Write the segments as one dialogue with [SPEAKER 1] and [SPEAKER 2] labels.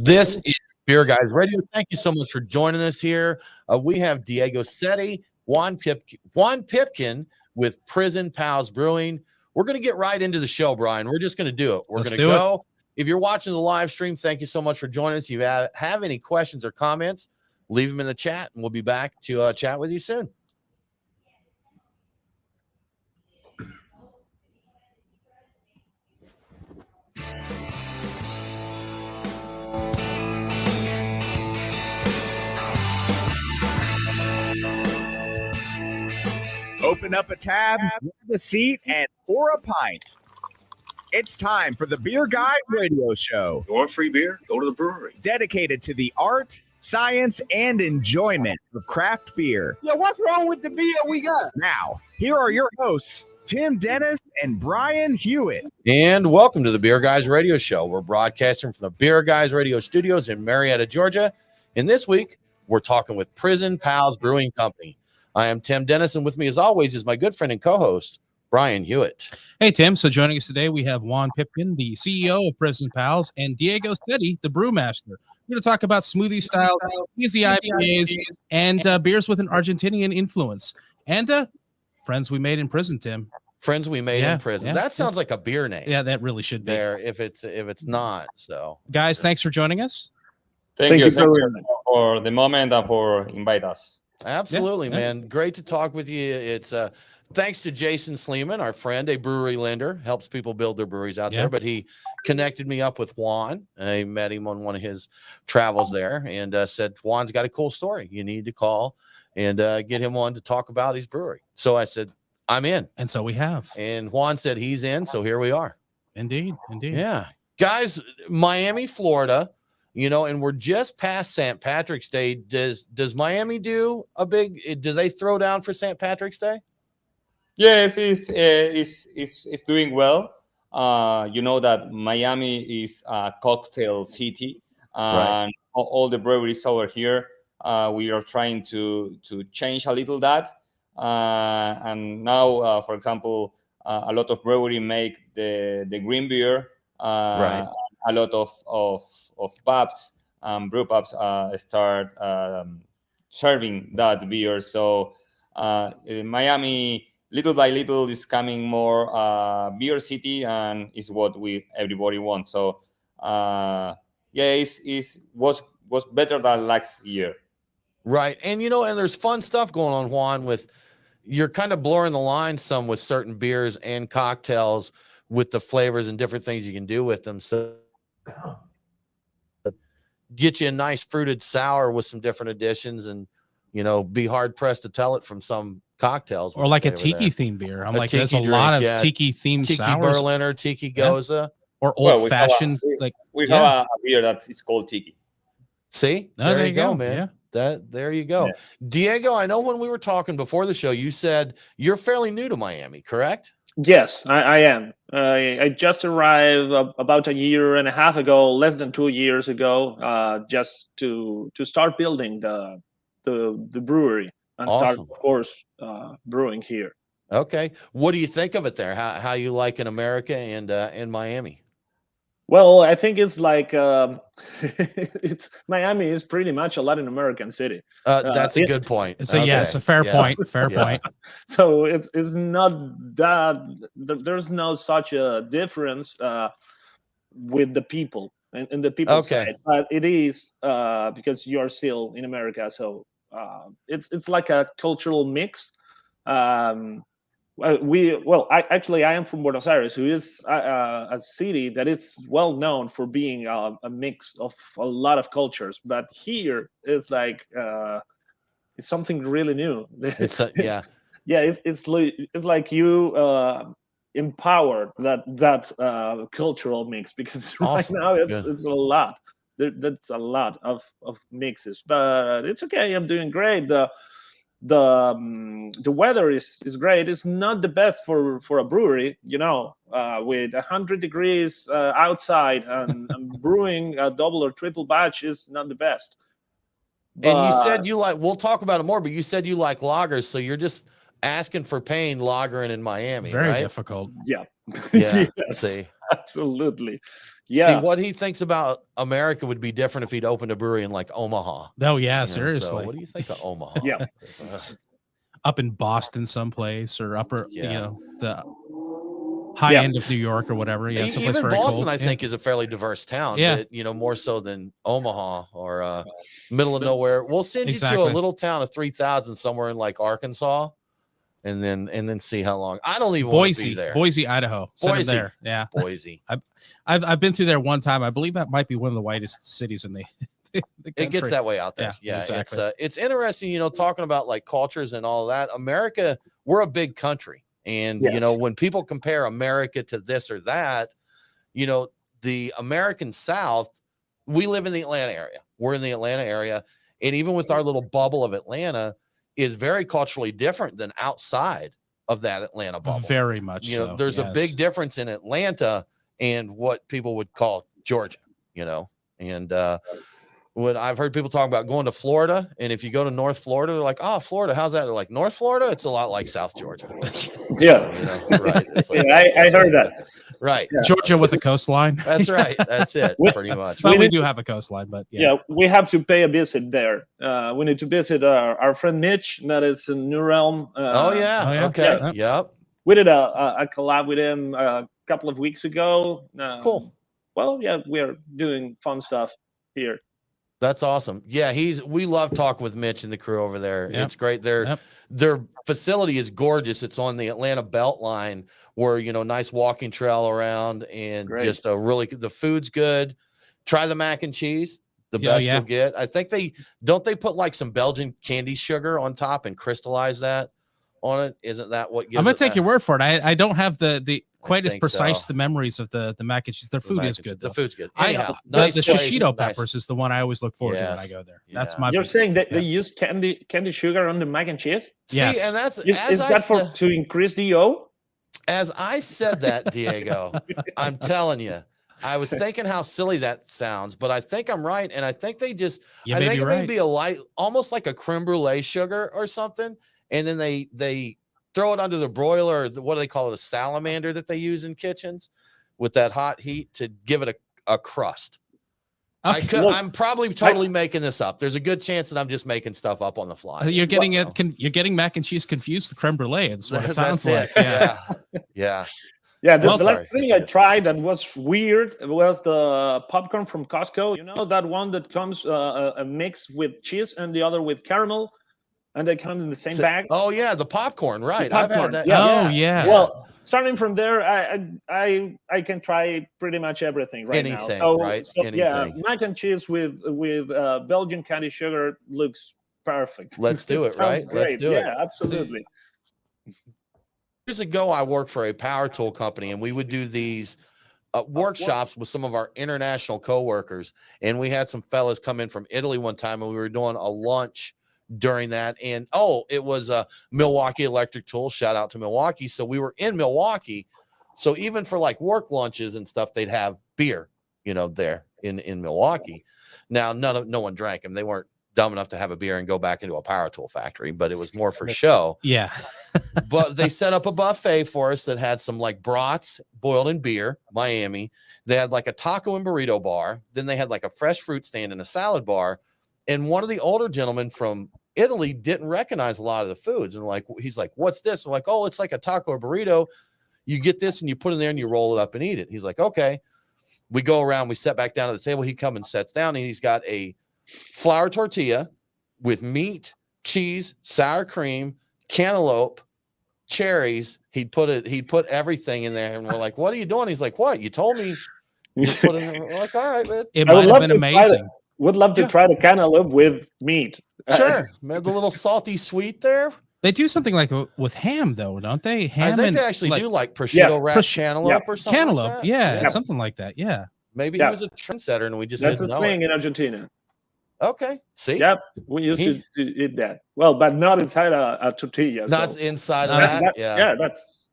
[SPEAKER 1] This is Beer Guys Radio. Thank you so much for joining us here. We have Diego Setti, Juan Pipkin with Prison Pals Brewing. We're going to get right into the show, Brian. We're just going to do it. We're going to go. If you're watching the live stream, thank you so much for joining us. If you have any questions or comments, leave them in the chat, and we'll be back to chat with you soon.
[SPEAKER 2] Open up a tab, grab a seat, and pour a pint. It's time for the Beer Guys Radio Show.
[SPEAKER 3] You want free beer? Go to the brewery.
[SPEAKER 2] Dedicated to the art, science, and enjoyment of craft beer.
[SPEAKER 4] Yeah, what's wrong with the beer we got?
[SPEAKER 2] Now, here are your hosts, Tim Dennis and Brian Hewitt.
[SPEAKER 1] And welcome to the Beer Guys Radio Show. We're broadcasting from the Beer Guys Radio Studios in Marietta, Georgia. And this week, we're talking with Prison Pals Brewing Company. I am Tim Dennis, and with me, as always, is my good friend and co-host, Brian Hewitt.
[SPEAKER 5] Hey, Tim. So joining us today, we have Juan Pipkin, the CEO of Prison Pals, and Diego Setti, the Brewmaster. We're going to talk about smoothie style, easy IPAs, and beers with an Argentinian influence. And friends we made in prison, Tim.
[SPEAKER 1] Friends we made in prison. That sounds like a beer name.
[SPEAKER 5] Yeah, that really should be.
[SPEAKER 1] There, if it's not. So,
[SPEAKER 5] guys, thanks for joining us.
[SPEAKER 6] Thank you for the moment and for invite us.
[SPEAKER 1] Absolutely, man. Great to talk with you. It's thanks to Jason Sleeman, our friend, a brewery lender, helps people build their breweries out there. But he connected me up with Juan. I met him on one of his travels there and said, Juan's got a cool story. You need to call and get him on to talk about his brewery. So I said, I'm in.
[SPEAKER 5] And so we have.
[SPEAKER 1] And Juan said he's in. So here we are.
[SPEAKER 5] Indeed.
[SPEAKER 1] Yeah. Guys, Miami, Florida. You know, and we're just past St. Patrick's Day. Does Miami do a big? Do they throw down for St. Patrick's Day?
[SPEAKER 6] Yes, it's doing well. You know that Miami is a cocktail city, and all the breweries over here. We are trying to change a little that, and now, for example, a lot of brewery make the green beer. A lot of pubs, brew pubs start serving that beer. So Miami, little by little, is coming more beer city, and is what everybody wants. So it was better than last year.
[SPEAKER 1] Right, and you know, and there's fun stuff going on, Juan. With you're kind of blurring the line some with certain beers and cocktails with the flavors and different things you can do with them. So get you a nice fruited sour with some different additions, and you know, be hard pressed to tell it from some cocktails.
[SPEAKER 5] Or like a tiki themed beer. I'm like, there's a lot of tiki themed
[SPEAKER 1] tiki
[SPEAKER 5] sours.
[SPEAKER 1] Berliner, tiki Goza,
[SPEAKER 5] or old fashioned.
[SPEAKER 6] We have a beer it's called tiki.
[SPEAKER 1] See, there you go, man. There you go. Diego, I know when we were talking before the show, you said you're fairly new to Miami, correct?
[SPEAKER 4] Yes, I am. I just arrived about a year and a half ago, less than 2 years ago, just to start building the brewery and start, of course, brewing here.
[SPEAKER 1] Okay, what do you think of it there? How you like in America and in Miami?
[SPEAKER 4] Well, I think it's like it's Miami is pretty much a Latin American city.
[SPEAKER 1] That's a good point.
[SPEAKER 5] So yes, a fair point. Fair point.
[SPEAKER 4] So it's not that there's no such a difference with the people and the people side, but it is because you're still in America. So it's like a cultural mix. I am from Buenos Aires, who is a city that is well known for being a mix of a lot of cultures. But here it's like it's something really new.
[SPEAKER 1] It's
[SPEAKER 4] it's like you empowered that cultural mix, because right now it's a lot. That's a lot of mixes, but it's okay. I'm doing great. The weather is great. It's not the best for a brewery, you know, with 100 degrees outside and brewing a double or triple batch is not the best.
[SPEAKER 1] And you said you like, we'll talk about it more, but you said you like lagers, so you're just asking for pain lagering in Miami.
[SPEAKER 5] Very
[SPEAKER 1] right?
[SPEAKER 5] difficult.
[SPEAKER 4] Yeah.
[SPEAKER 1] Yeah. See,
[SPEAKER 4] Absolutely. Yeah.
[SPEAKER 1] See, what he thinks about America would be different if he'd opened a brewery in like Omaha.
[SPEAKER 5] Oh yeah,
[SPEAKER 1] You know,
[SPEAKER 5] seriously.
[SPEAKER 1] So what do you think of Omaha?
[SPEAKER 4] Yeah.
[SPEAKER 5] Up in Boston someplace, or upper,
[SPEAKER 1] Yeah.
[SPEAKER 5] you know, the high end of New York or whatever. Yeah, someplace
[SPEAKER 1] Even
[SPEAKER 5] very
[SPEAKER 1] Boston,
[SPEAKER 5] cold.
[SPEAKER 1] I think, is a fairly diverse town.
[SPEAKER 5] Yeah.
[SPEAKER 1] But, you know, more so than Omaha or middle of nowhere. We'll send you to a little town of 3,000 somewhere in like Arkansas, and then see how long. I don't even want to be there.
[SPEAKER 5] Boise, Idaho. Send them there. Yeah,
[SPEAKER 1] Boise.
[SPEAKER 5] I've been through there one time. I believe that might be one of the whitest cities in the
[SPEAKER 1] It gets that way out there. Yeah,
[SPEAKER 5] exactly.
[SPEAKER 1] It's interesting, you know, talking about like cultures and all of that. America, we're a big country. And, you know, when people compare America to this or that, you know, the American South, we live in the Atlanta area. We're in the Atlanta area. And even with our little bubble of Atlanta is very culturally different than outside of that Atlanta bubble.
[SPEAKER 5] Very much
[SPEAKER 1] You know, there's a big difference in Atlanta and what people would call Georgia, you know, and when I've heard people talk about going to Florida, and if you go to North Florida, they're like, "Oh, Florida, how's that?" They're like, "North Florida, it's a lot like South Georgia."
[SPEAKER 4] Yeah,
[SPEAKER 1] you know, right. It's like,
[SPEAKER 4] I heard that.
[SPEAKER 1] Right,
[SPEAKER 5] Georgia with a coastline.
[SPEAKER 1] That's right. That's it, pretty much.
[SPEAKER 5] Well, we do have a coastline, but
[SPEAKER 4] yeah, we have to pay a visit there. We need to visit our friend Mitch, that is in New Realm.
[SPEAKER 1] Okay. Yep.
[SPEAKER 4] We did a collab with him a couple of weeks ago.
[SPEAKER 1] Cool.
[SPEAKER 4] Well, yeah, we're doing fun stuff here.
[SPEAKER 1] That's awesome. Yeah, we love talking with Mitch and the crew over there.
[SPEAKER 5] Yep.
[SPEAKER 1] It's great. Their facility is gorgeous. It's on the Atlanta Beltline, where, you know, nice walking trail around, and just the food's good. Try the mac and cheese, the best you'll get. I think they put like some Belgian candy sugar on top and crystallize that on it. Isn't that what gives
[SPEAKER 5] I'm gonna
[SPEAKER 1] it
[SPEAKER 5] take
[SPEAKER 1] that?
[SPEAKER 5] your word for it. I don't have the quite as
[SPEAKER 1] think
[SPEAKER 5] precise
[SPEAKER 1] so.
[SPEAKER 5] the memories of the mac and cheese. Their food is good.
[SPEAKER 1] The food's good.
[SPEAKER 5] The
[SPEAKER 1] Nice place,
[SPEAKER 5] shishito
[SPEAKER 1] nice.
[SPEAKER 5] peppers is the one I always look forward to when I go there. That's my.
[SPEAKER 4] You're saying that they use candy sugar on the mac and cheese?
[SPEAKER 1] Yes. See, and that's
[SPEAKER 4] is that to increase the O?
[SPEAKER 1] As I said that, Diego, I'm telling you, I was thinking how silly that sounds, but I think I'm right, and I think they just I think it may be a light, almost like a creme brulee sugar or something, and then they throw it under the broiler, or what do they call it, a salamander that they use in kitchens with that hot heat to give it a crust.
[SPEAKER 5] Okay.
[SPEAKER 1] I'm probably totally making this up. There's a good chance that I'm just making stuff up on the fly.
[SPEAKER 5] You're getting you're getting mac and cheese confused with creme brulee. It's what it sounds like.
[SPEAKER 1] Yeah. Yeah.
[SPEAKER 4] Yeah, the last thing I tried that was weird was the popcorn from Costco. You know, that one that comes a mix with cheese and the other with caramel, and they come in the same bag.
[SPEAKER 1] Oh yeah, the popcorn, right?
[SPEAKER 4] The popcorn.
[SPEAKER 1] I've had that.
[SPEAKER 5] Oh yeah.
[SPEAKER 4] Well, starting from there, I can try pretty much everything right now. So,
[SPEAKER 1] Anything.
[SPEAKER 4] Yeah, mac and cheese with Belgian candy sugar looks perfect.
[SPEAKER 1] Let's do it, right? Let's do it.
[SPEAKER 4] Yeah, absolutely.
[SPEAKER 1] Years ago, I worked for a power tool company, and we would do these workshops with some of our international coworkers. And we had some fellas come in from Italy one time, and we were doing a lunch during that. And it was a Milwaukee Electric Tool. Shout out to Milwaukee. So we were in Milwaukee. So even for like work lunches and stuff, they'd have beer, you know, there in Milwaukee. Now, no one drank them. They weren't dumb enough to have a beer and go back into a power tool factory, but it was more for show.
[SPEAKER 5] Yeah.
[SPEAKER 1] But they set up a buffet for us that had some like brats boiled in beer, Miami. They had like a taco and burrito bar. Then they had like a fresh fruit stand and a salad bar. And one of the older gentlemen from Italy didn't recognize a lot of the foods. And he's like, "What's this?" I'm like, "Oh, it's like a taco or burrito. You get this and you put it in there and you roll it up and eat it." He's like, "Okay." We go around, we sit back down at the table. He comes and sits down, and he's got a flour tortilla with meat, cheese, sour cream, cantaloupe, cherries. He'd put everything in there, and we're like, "What are you doing?" He's like, "What? You told me you put it in there." We're like, "All right, man."
[SPEAKER 5] It might have been amazing.
[SPEAKER 4] Would love to try the cantaloupe with meat.
[SPEAKER 1] Sure, man, the little salty sweet there.
[SPEAKER 5] They do something like with ham, though, don't they? Ham
[SPEAKER 1] I think they actually do like prosciutto wrapped cantaloupe or something.
[SPEAKER 5] Cantaloupe,
[SPEAKER 1] like that.
[SPEAKER 5] yeah, something like that. Yeah,
[SPEAKER 1] maybe he was a trendsetter and we just
[SPEAKER 4] That's
[SPEAKER 1] didn't know.
[SPEAKER 4] That's a thing in Argentina.
[SPEAKER 1] Okay, see.
[SPEAKER 4] Yep, we used to eat that. Well, but not inside a tortilla.
[SPEAKER 1] Not inside of that.
[SPEAKER 4] Yeah,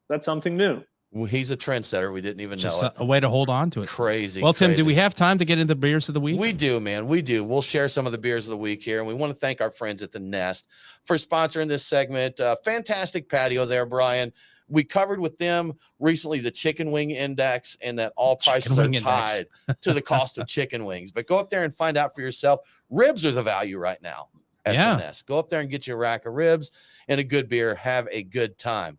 [SPEAKER 4] that's something new.
[SPEAKER 1] Well, he's a trendsetter. We didn't even
[SPEAKER 5] just
[SPEAKER 1] know it.
[SPEAKER 5] A way to hold on to it.
[SPEAKER 1] Crazy.
[SPEAKER 5] Well, Tim,
[SPEAKER 1] crazy.
[SPEAKER 5] do we have time to get into beers of the week?
[SPEAKER 1] We do, man. We do. We'll share some of the beers of the week here. And we want to thank our friends at The Nest for sponsoring this segment. Fantastic patio there, Brian. We covered with them recently the chicken wing index and that all prices are tied to the cost of chicken wings. But go up there and find out for yourself. Ribs are the value right now at the Nest. Go up there and get you a rack of ribs and a good beer. Have a good time.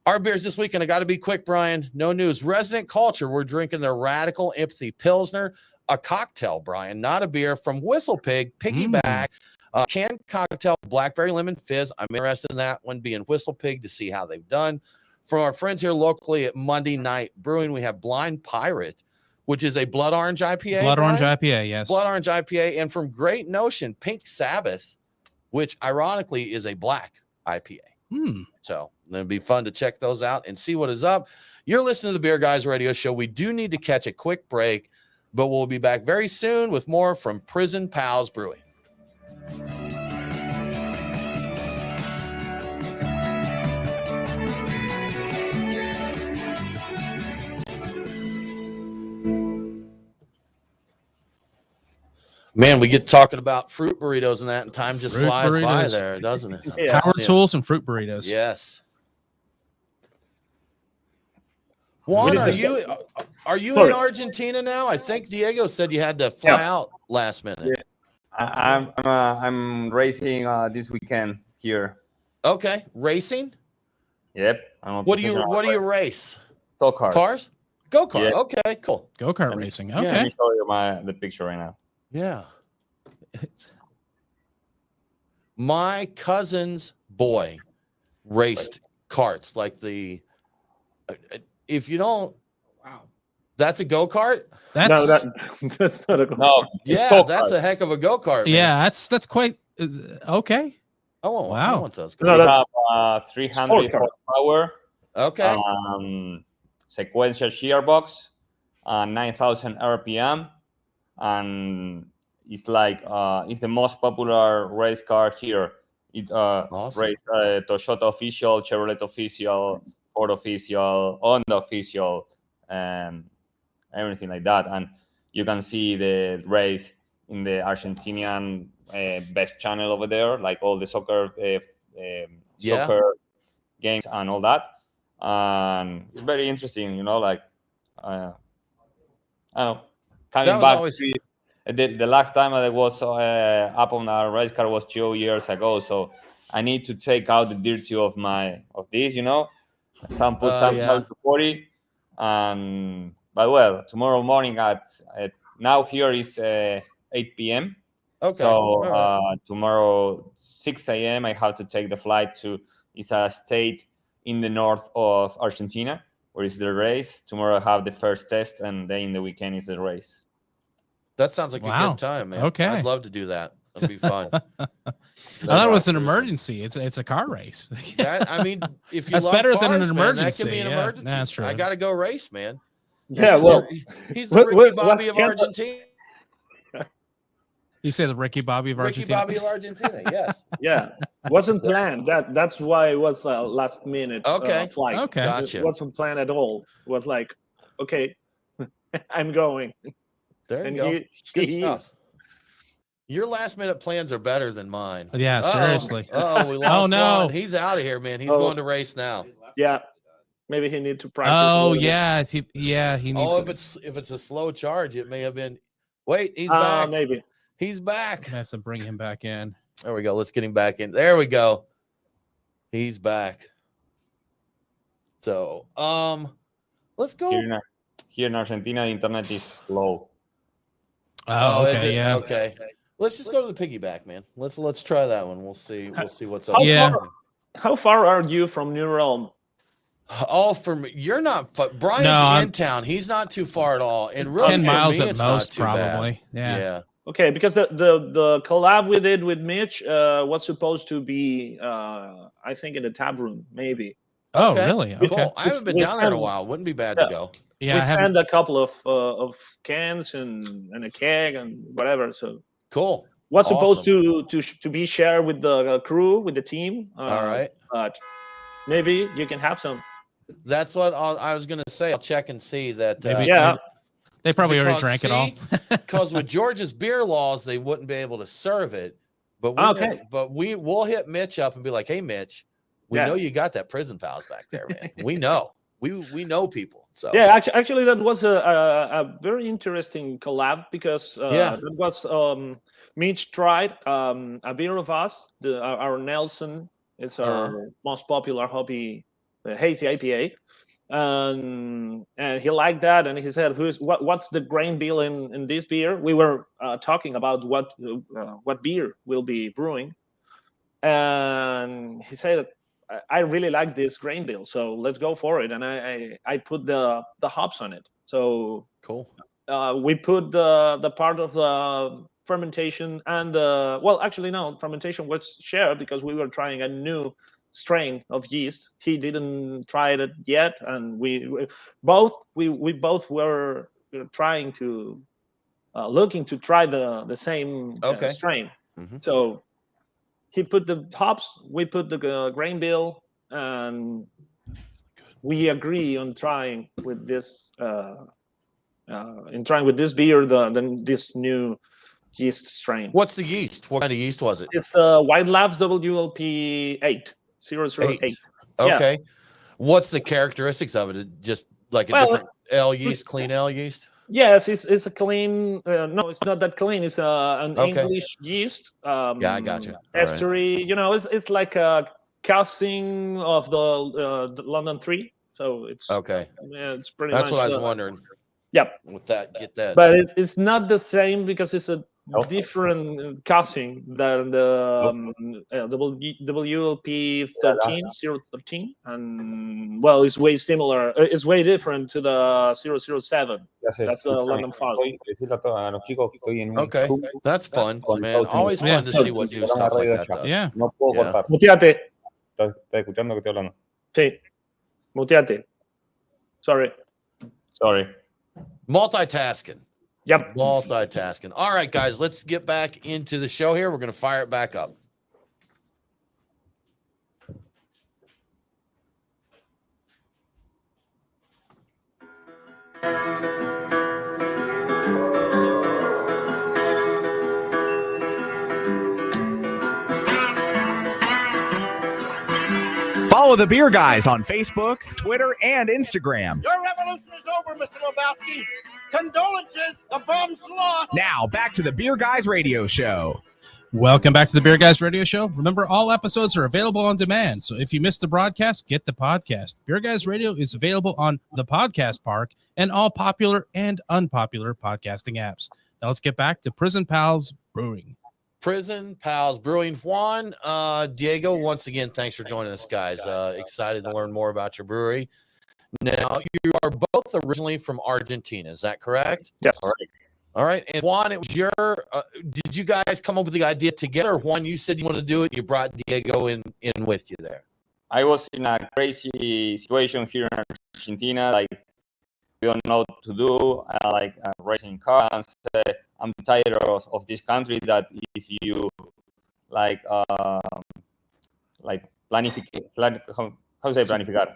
[SPEAKER 1] Our beers this weekend, I got to be quick, Brian. No news. Resident Culture, we're drinking their Radical Empathy Pilsner, a cocktail, Brian, not a beer, from Whistle Pig, Piggyback, canned cocktail, blackberry lemon fizz. I'm interested in that one being Whistle Pig to see how they've done. From our friends here locally at Monday Night Brewing, we have Blind Pirate, which is a blood orange IPA.
[SPEAKER 5] Blood orange IPA, yes.
[SPEAKER 1] Blood orange IPA. And from Great Notion, Pink Sabbath, which ironically is a black IPA. So it'll be fun to check those out and see what is up. You're listening to the Beer Guys Radio Show. We do need to catch a quick break, but we'll be back very soon with more from Prison Pals Brewing. Man, we get talking about fruit burritos and that, and time just flies by there, doesn't it?
[SPEAKER 5] Power tools and fruit burritos.
[SPEAKER 1] Yes. Juan, are you in Argentina now? I think Diego said you had to fly out last minute.
[SPEAKER 6] Yeah. I'm racing this weekend here.
[SPEAKER 1] Okay, racing.
[SPEAKER 6] Yep.
[SPEAKER 1] What do you race?
[SPEAKER 6] Go-karts.
[SPEAKER 1] Cars? Go-kart.
[SPEAKER 6] Yeah.
[SPEAKER 1] Okay, cool.
[SPEAKER 5] Go-kart racing. Okay.
[SPEAKER 6] Let me show you the picture right now.
[SPEAKER 1] Yeah. My cousin's boy raced karts, like the if you don't that's a go-kart?
[SPEAKER 4] That's not a go-kart.
[SPEAKER 6] No.
[SPEAKER 1] Yeah, that's a heck of a go-kart.
[SPEAKER 5] Yeah, that's quite okay.
[SPEAKER 1] Oh,
[SPEAKER 5] wow.
[SPEAKER 1] I want those.
[SPEAKER 6] We have 300 horsepower.
[SPEAKER 1] Okay.
[SPEAKER 6] Sequential gearbox, 9,000 RPM, and it's like it's the most popular race car here. It's
[SPEAKER 1] awesome.
[SPEAKER 6] Race Toyota official, Chevrolet official, Ford official, Honda official, and everything like that. And you can see the race in the Argentinian best channel over there, like all the soccer games and all that. And it's very interesting, you know, like I don't know, coming back. The last time I was up on a race car was 2 years ago, so I need to take out the dirty of this, you know. Put some to 40, but well, tomorrow morning now here is 8 p.m.
[SPEAKER 1] Okay.
[SPEAKER 6] So tomorrow 6 a.m. I have to take the flight to it's a state in the north of Argentina where is the race. Tomorrow I have the first test, and then in the weekend is the race.
[SPEAKER 1] That sounds like a good time, man.
[SPEAKER 5] Okay.
[SPEAKER 1] I'd love to do that. That'd be fun.
[SPEAKER 5] I thought it was an emergency. It's a car race.
[SPEAKER 1] I mean, if you
[SPEAKER 5] that's
[SPEAKER 1] love
[SPEAKER 5] better
[SPEAKER 1] cars,
[SPEAKER 5] than an
[SPEAKER 1] man,
[SPEAKER 5] emergency.
[SPEAKER 1] that can be an emergency.
[SPEAKER 5] That's true.
[SPEAKER 1] I got to go race, man.
[SPEAKER 4] Yeah, well,
[SPEAKER 1] he's the Ricky Bobby of Argentina.
[SPEAKER 5] You say the Ricky Bobby of Argentina?
[SPEAKER 1] Ricky Bobby of Argentina, yes.
[SPEAKER 4] Yeah, wasn't planned. That's why it was a last minute flight.
[SPEAKER 5] Okay,
[SPEAKER 1] gotcha.
[SPEAKER 4] It wasn't planned at all. It was like, okay, I'm going.
[SPEAKER 1] There you go. Good stuff. Your last minute plans are better than mine.
[SPEAKER 5] Yeah, seriously.
[SPEAKER 1] Oh, we lost.
[SPEAKER 5] Oh no,
[SPEAKER 1] Juan. He's out of here, man. He's going to race now.
[SPEAKER 4] Yeah, maybe he needs to practice.
[SPEAKER 5] Oh yeah, he needs.
[SPEAKER 1] Oh, if it's a slow charge, it may have been. Wait, he's back.
[SPEAKER 4] Maybe
[SPEAKER 1] he's back.
[SPEAKER 5] I have to bring him back in.
[SPEAKER 1] There we go. Let's get him back in. There we go. He's back. So, let's go.
[SPEAKER 6] Here in Argentina, the internet is slow.
[SPEAKER 5] Oh, okay,
[SPEAKER 1] is it?
[SPEAKER 5] yeah.
[SPEAKER 1] Okay. Let's just go to the piggyback, man. Let's try that one. We'll see what's up.
[SPEAKER 4] How far are you from New Realm?
[SPEAKER 1] Oh, you're not. Brian's in town. He's not too far at all. And really,
[SPEAKER 5] 10 miles
[SPEAKER 1] me,
[SPEAKER 5] at most, probably. Yeah.
[SPEAKER 4] Okay, because the collab we did with Mitch was supposed to be, I think, in the taproom, maybe.
[SPEAKER 5] Oh, really? Okay.
[SPEAKER 1] Cool. I haven't been down there in a while. Wouldn't be bad to go.
[SPEAKER 4] Yeah, we sent a couple of cans and a keg and whatever. So
[SPEAKER 1] cool.
[SPEAKER 4] What's supposed to be shared with the crew, with the team.
[SPEAKER 1] All right.
[SPEAKER 4] But maybe you can have some.
[SPEAKER 1] That's what I was going to say. I'll check and see that.
[SPEAKER 5] Maybe, they probably already drank it all.
[SPEAKER 1] Because with Georgia's beer laws, they wouldn't be able to serve it. But we'll hit Mitch up and be like, "Hey, Mitch, We know you got that Prison Pals back there, man. We know. We know people. So
[SPEAKER 4] yeah, actually, that was a very interesting collab because that was Mitch tried a beer of us, our Nelson. It's our most popular hobby, hazy IPA, and he liked that, and he said, what's the grain bill in this beer?" We were talking about what beer we'll be brewing, and he said, "I really like this grain bill, so let's go for it." And I put the hops on it. So
[SPEAKER 1] cool.
[SPEAKER 4] We put the part of the fermentation and fermentation was shared because we were trying a new strain of yeast. He didn't try it yet, and we both were trying to looking to try the same strain.
[SPEAKER 1] Mm-hmm.
[SPEAKER 4] So he put the hops, we put the grain bill, and we agree on trying with this beer, this new yeast strain.
[SPEAKER 1] What's the yeast? What kind of yeast was it?
[SPEAKER 4] It's White Labs WLP 008.
[SPEAKER 1] Okay.
[SPEAKER 4] Yeah.
[SPEAKER 1] What's the characteristics of it? Just like a different L yeast, clean L yeast?
[SPEAKER 4] Yes, it's a clean. No, it's not that clean. It's an English yeast.
[SPEAKER 1] Yeah, I got you.
[SPEAKER 4] Estery. Right. It's like a casting of the London 3. So it's
[SPEAKER 1] okay.
[SPEAKER 4] It's pretty.
[SPEAKER 1] That's what I was wondering.
[SPEAKER 4] Yep.
[SPEAKER 1] With that, get that.
[SPEAKER 4] But it's not the same because it's a different casting than the WLP 013, and it's way similar. It's way different to the 007. That's the London Fog.
[SPEAKER 1] Okay, that's fun, man. Always fun to see what new stuff like that does.
[SPEAKER 5] Yeah.
[SPEAKER 4] Muteate. Sí. Muteate. Sorry.
[SPEAKER 1] Multitasking.
[SPEAKER 4] Yep.
[SPEAKER 1] Multitasking. All right, guys, let's get back into the show here. We're going to fire it back up.
[SPEAKER 2] Follow the Beer Guys on Facebook, Twitter, and Instagram.
[SPEAKER 7] Your revolution is over, Mr. Lebowski. Condolences, the bomb's lost.
[SPEAKER 2] Now, back to the Beer Guys Radio Show.
[SPEAKER 5] Welcome back to the Beer Guys Radio Show. Remember, all episodes are available on demand, so if you missed the broadcast, get the podcast. Beer Guys Radio is available on the Podcast Park and all popular and unpopular podcasting apps. Now let's get back to Prison Pals Brewing.
[SPEAKER 1] Prison Pals Brewing. Juan, Diego, once again, thanks for joining us, guys. Excited to learn more about your brewery. Now, you are both originally from Argentina. Is that correct?
[SPEAKER 4] Yes.
[SPEAKER 1] All right. And Juan, it was your, did you guys come up with the idea together? Juan, you said you want to do it. You brought Diego in with you there.
[SPEAKER 6] I was in a crazy situation here in Argentina. Like, we don't know what to do. Racing cars. And say, I'm tired of this country that if you planificar, how to say planificar?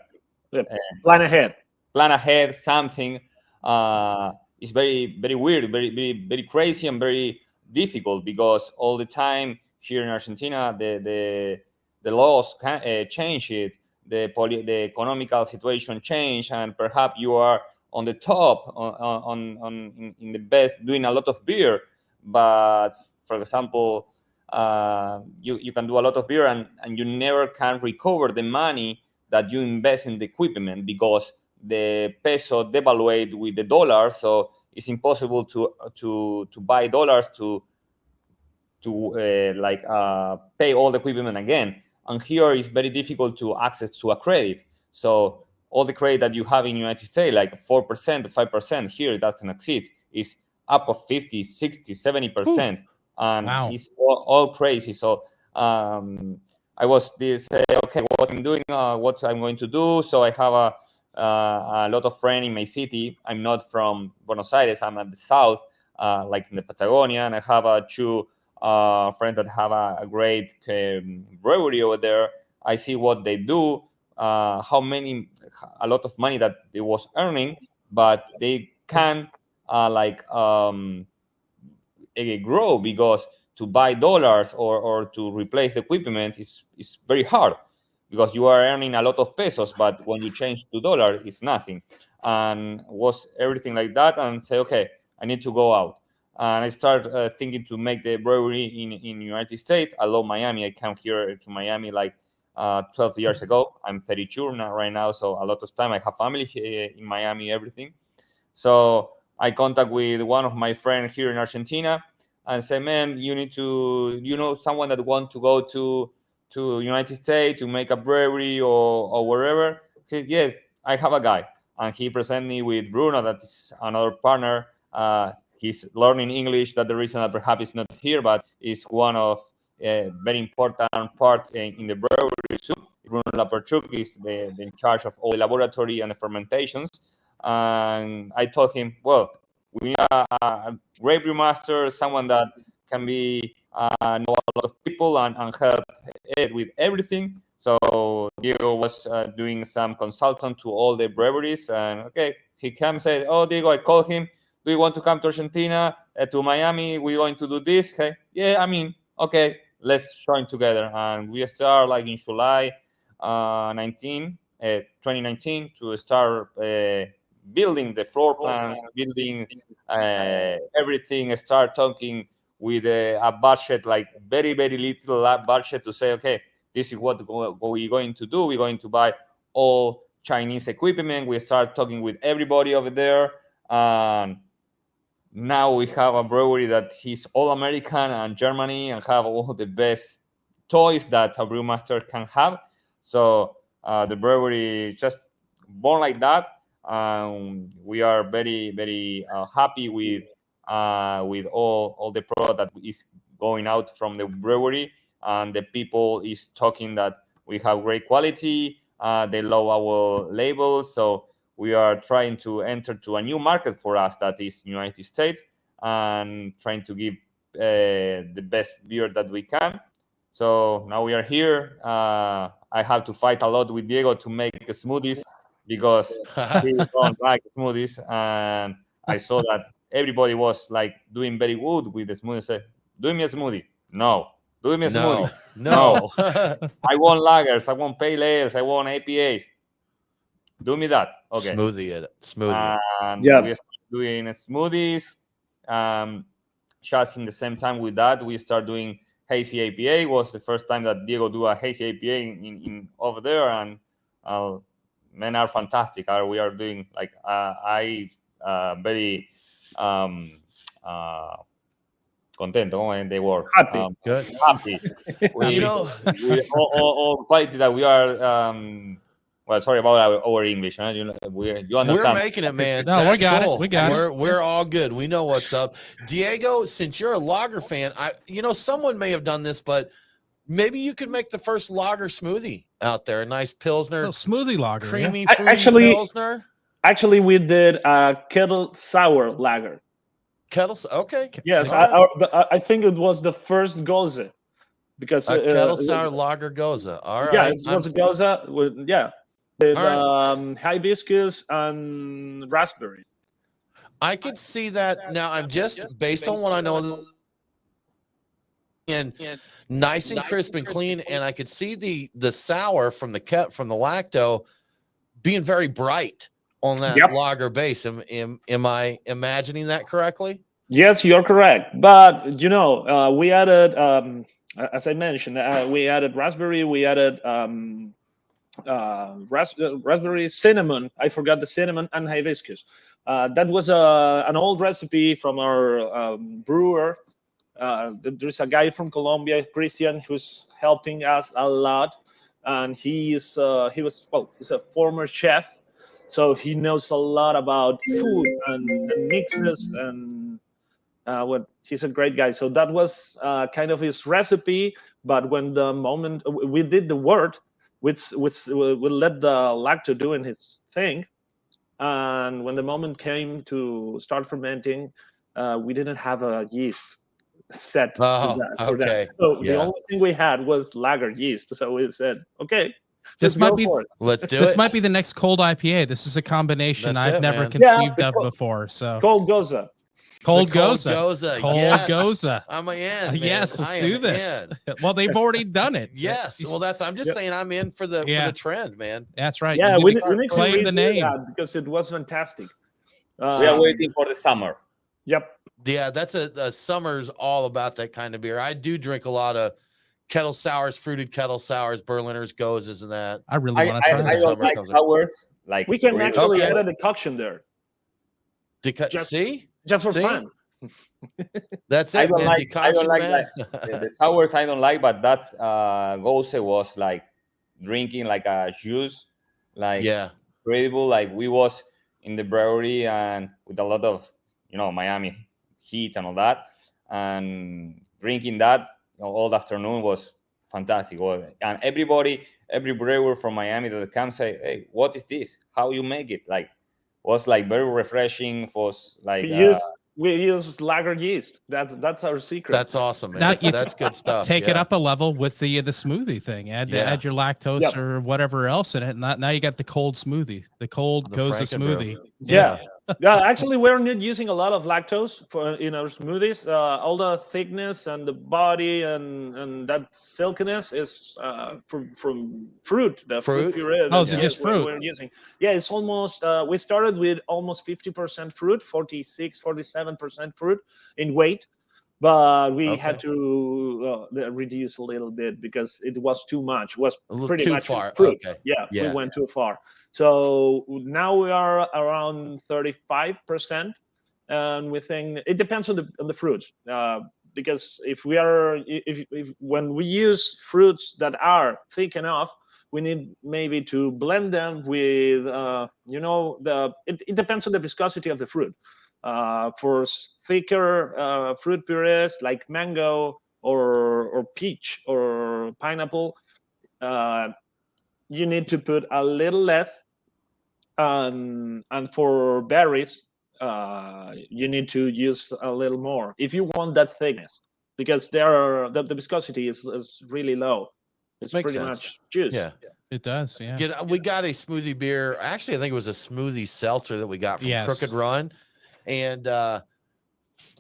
[SPEAKER 6] Plan ahead something. It's very, very weird, very, very, very crazy, and very difficult because all the time here in Argentina, the laws change it, the economical situation change, and perhaps you are on the top, in the best, doing a lot of beer, but for example, you can do a lot of beer and you never can recover the money that you invest in the equipment because the peso devaluate with the dollar, so it's impossible to buy dollars to pay all the equipment again. And here it's very difficult to access to a credit. So all the credit that you have in United States, like 4%, 5%, here it doesn't exist. It's up of 50, 60, 70%. And wow. It's all crazy. So I was okay, what I'm doing, what I'm going to do. So I have a lot of friends in my city. I'm not from Buenos Aires. I'm at the south, like in the Patagonia. And I have two friends that have a great brewery over there. I see what they do. A lot of money that they was earning, but they can grow because to buy dollars or to replace the equipment is very hard. because you are earning a lot of pesos, but when you change to dollar, it's nothing. And was everything like that, and say, okay, I need to go out. And I start thinking to make the brewery in United States. I love Miami. I came here to Miami like 12 years ago. I'm 32 now, right now, so a lot of time. I have family here in Miami, everything. So I contact with one of my friends here in Argentina and say, man, you need to, someone that want to go to United States to make a brewery or wherever. He said, yeah, I have a guy. And he presented me with Bruno, that is another partner. He's learning English. That's the reason that perhaps he's not here, but is one of very important part in the brewery too. Bruno Laperchuck is in charge of all the laboratory and the fermentations. And I told him, well, we need a great brewmaster, someone that can be know a lot of people and help it with everything. So Diego was doing some consultant to all the breweries, and okay, he came and said, oh, Diego, I called him. Do you want to come to Argentina, to Miami? We're going to do this. Okay, yeah, I mean, okay, let's join together. And we start like in July 2019 to start building the floor plans, building everything, start talking with a budget, like very, very little budget, to say, okay, this is what we're going to do. We're going to buy all Chinese equipment. We start talking with everybody over there. And now we have a brewery that is all American and Germany and have all the best toys that a brewmaster can have. So the brewery is just born like that. We are very, very happy with all the product that is going out from the brewery, and the people is talking that we have great quality. They love our labels, so we are trying to enter to a new market for us, that is United States, and trying to give the best beer that we can. So now we are here. I have to fight a lot with Diego to make smoothies because he don't like smoothies, and I saw that everybody was like doing very good with the smoothie. Say, do me a smoothie. No. Do me a smoothie.
[SPEAKER 1] No.
[SPEAKER 6] I want lagers. I want pale ales. I want APAs. Do me that. Okay.
[SPEAKER 1] Smoothie it.
[SPEAKER 6] And we are doing smoothies. Just in the same time with that, we start doing hazy APA. Was the first time that Diego do a hazy APA in over there, and men are fantastic. We are doing like very contento. They were
[SPEAKER 4] happy.
[SPEAKER 1] Good.
[SPEAKER 6] Happy. We all quality that we are. Well, sorry about our English. Huh? You understand?
[SPEAKER 1] We're making it, man.
[SPEAKER 5] No, we got it. We got it.
[SPEAKER 1] We're all good. We know what's up. Diego, since you're a lager fan, someone may have done this, but maybe you could make the first lager smoothie out there. A nice Pilsner.
[SPEAKER 5] Smoothie lager.
[SPEAKER 1] Creamy, fruity Pilsner.
[SPEAKER 4] Actually, we did a kettle sour lager.
[SPEAKER 1] Okay.
[SPEAKER 4] Yes, I think it was the first Gose. Because
[SPEAKER 1] a kettle sour lager Goza. All right.
[SPEAKER 4] Yeah, it was a Goza with hibiscus and raspberries.
[SPEAKER 1] I could see that now. I'm just based on what I know, and nice and crisp and clean. And I could see the sour from the lacto being very bright on that lager base. Am I imagining that correctly?
[SPEAKER 4] Yes, you're correct. But we added. As I mentioned, we added raspberry, we added raspberry, cinnamon. I forgot the cinnamon, and hibiscus. That was an old recipe from our brewer. There's a guy from Colombia, Christian, who's helping us a lot, and he's a former chef, so he knows a lot about food and mixes and. He's a great guy. So that was kind of his recipe. But when the moment we did the wort, which we let the lacto doing his thing, and when the moment came to start fermenting, we didn't have a yeast set.
[SPEAKER 1] Oh, okay.
[SPEAKER 4] So the only thing we had was lager yeast. So we said, okay.
[SPEAKER 5] This might be.
[SPEAKER 1] Let's do
[SPEAKER 5] this
[SPEAKER 1] it.
[SPEAKER 5] might be the next cold IPA. This is a combination
[SPEAKER 1] That's
[SPEAKER 5] I've never
[SPEAKER 1] man.
[SPEAKER 5] conceived of before. So
[SPEAKER 4] cold Goza.
[SPEAKER 5] Cold
[SPEAKER 1] The
[SPEAKER 5] Goza. Cold
[SPEAKER 1] yes.
[SPEAKER 5] Goza.
[SPEAKER 1] I'm in. Man.
[SPEAKER 5] Yes, let's
[SPEAKER 1] I
[SPEAKER 5] do
[SPEAKER 1] am
[SPEAKER 5] this.
[SPEAKER 1] in.
[SPEAKER 5] Well, they've already done it.
[SPEAKER 1] Yes. Well, I'm just saying I'm in for the trend, man.
[SPEAKER 5] That's right.
[SPEAKER 4] Yeah, we need to
[SPEAKER 5] claim the name
[SPEAKER 4] because it was fantastic.
[SPEAKER 6] We are waiting for the summer.
[SPEAKER 4] Yep.
[SPEAKER 1] Yeah, that's a summer's all about that kind of beer. I do drink a lot of kettle sours, fruited kettle sours, Berliners, Gozas, and that.
[SPEAKER 5] I really want to try
[SPEAKER 6] I
[SPEAKER 5] this.
[SPEAKER 6] don't like sours. Like
[SPEAKER 4] we can actually add a decoction there.
[SPEAKER 1] See?
[SPEAKER 4] Just for fun.
[SPEAKER 1] That's it,
[SPEAKER 6] I don't
[SPEAKER 1] man.
[SPEAKER 6] like, I don't like the sours. I don't like, but that Gose was like drinking like a juice, like incredible. Like we was in the brewery and with a lot of Miami heat and all that, and drinking that all afternoon was fantastic. And every brewer from Miami that comes say, "Hey, what is this? How you make it?" Like was like very refreshing. Was like
[SPEAKER 4] we use lager yeast. That's our secret.
[SPEAKER 1] That's awesome, man. That's good stuff.
[SPEAKER 5] Take it up a level with the smoothie thing. Add your lactose or whatever else in it. Now you got the cold smoothie, the cold Goza smoothie.
[SPEAKER 4] Yeah. Yeah, actually, we're not using a lot of lactose in our smoothies. All the thickness and the body and that silkiness is from fruit. The fruit puree.
[SPEAKER 5] Oh, is it just fruit?
[SPEAKER 4] We're using. Yeah, it's almost. We started with almost 50% fruit, 47% fruit in weight, but we had to reduce a little bit because it was too much. It was pretty much
[SPEAKER 1] far.
[SPEAKER 4] Fruit.
[SPEAKER 1] Okay.
[SPEAKER 4] Yeah, we went too far. So now we are around 35%, and we think it depends on the fruits. Because if when we use fruits that are thick enough, we need maybe to blend them with it depends on the viscosity of the fruit. For thicker fruit purees like mango or peach or pineapple, you need to put a little less. And for berries, you need to use a little more if you want that thickness, because the viscosity is really low. It's pretty much juice.
[SPEAKER 1] Yeah,
[SPEAKER 5] it does. Yeah,
[SPEAKER 1] we got a smoothie beer. Actually, I think it was a smoothie seltzer that we got from Crooked Run, and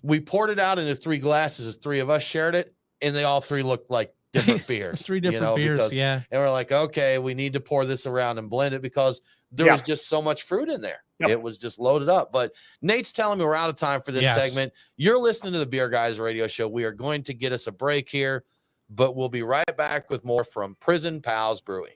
[SPEAKER 1] we poured it out into 3 glasses. 3 of us shared it, and they all 3 looked like different beers.
[SPEAKER 5] 3 different beers, and
[SPEAKER 1] we're like, okay, we need to pour this around and blend it because there was just so much fruit in there. It was just loaded up. But Nate's telling me we're out of time for this segment. You're listening to the Beer Guys Radio Show. We are going to get us a break here, but we'll be right back with more from Prison Pals Brewing.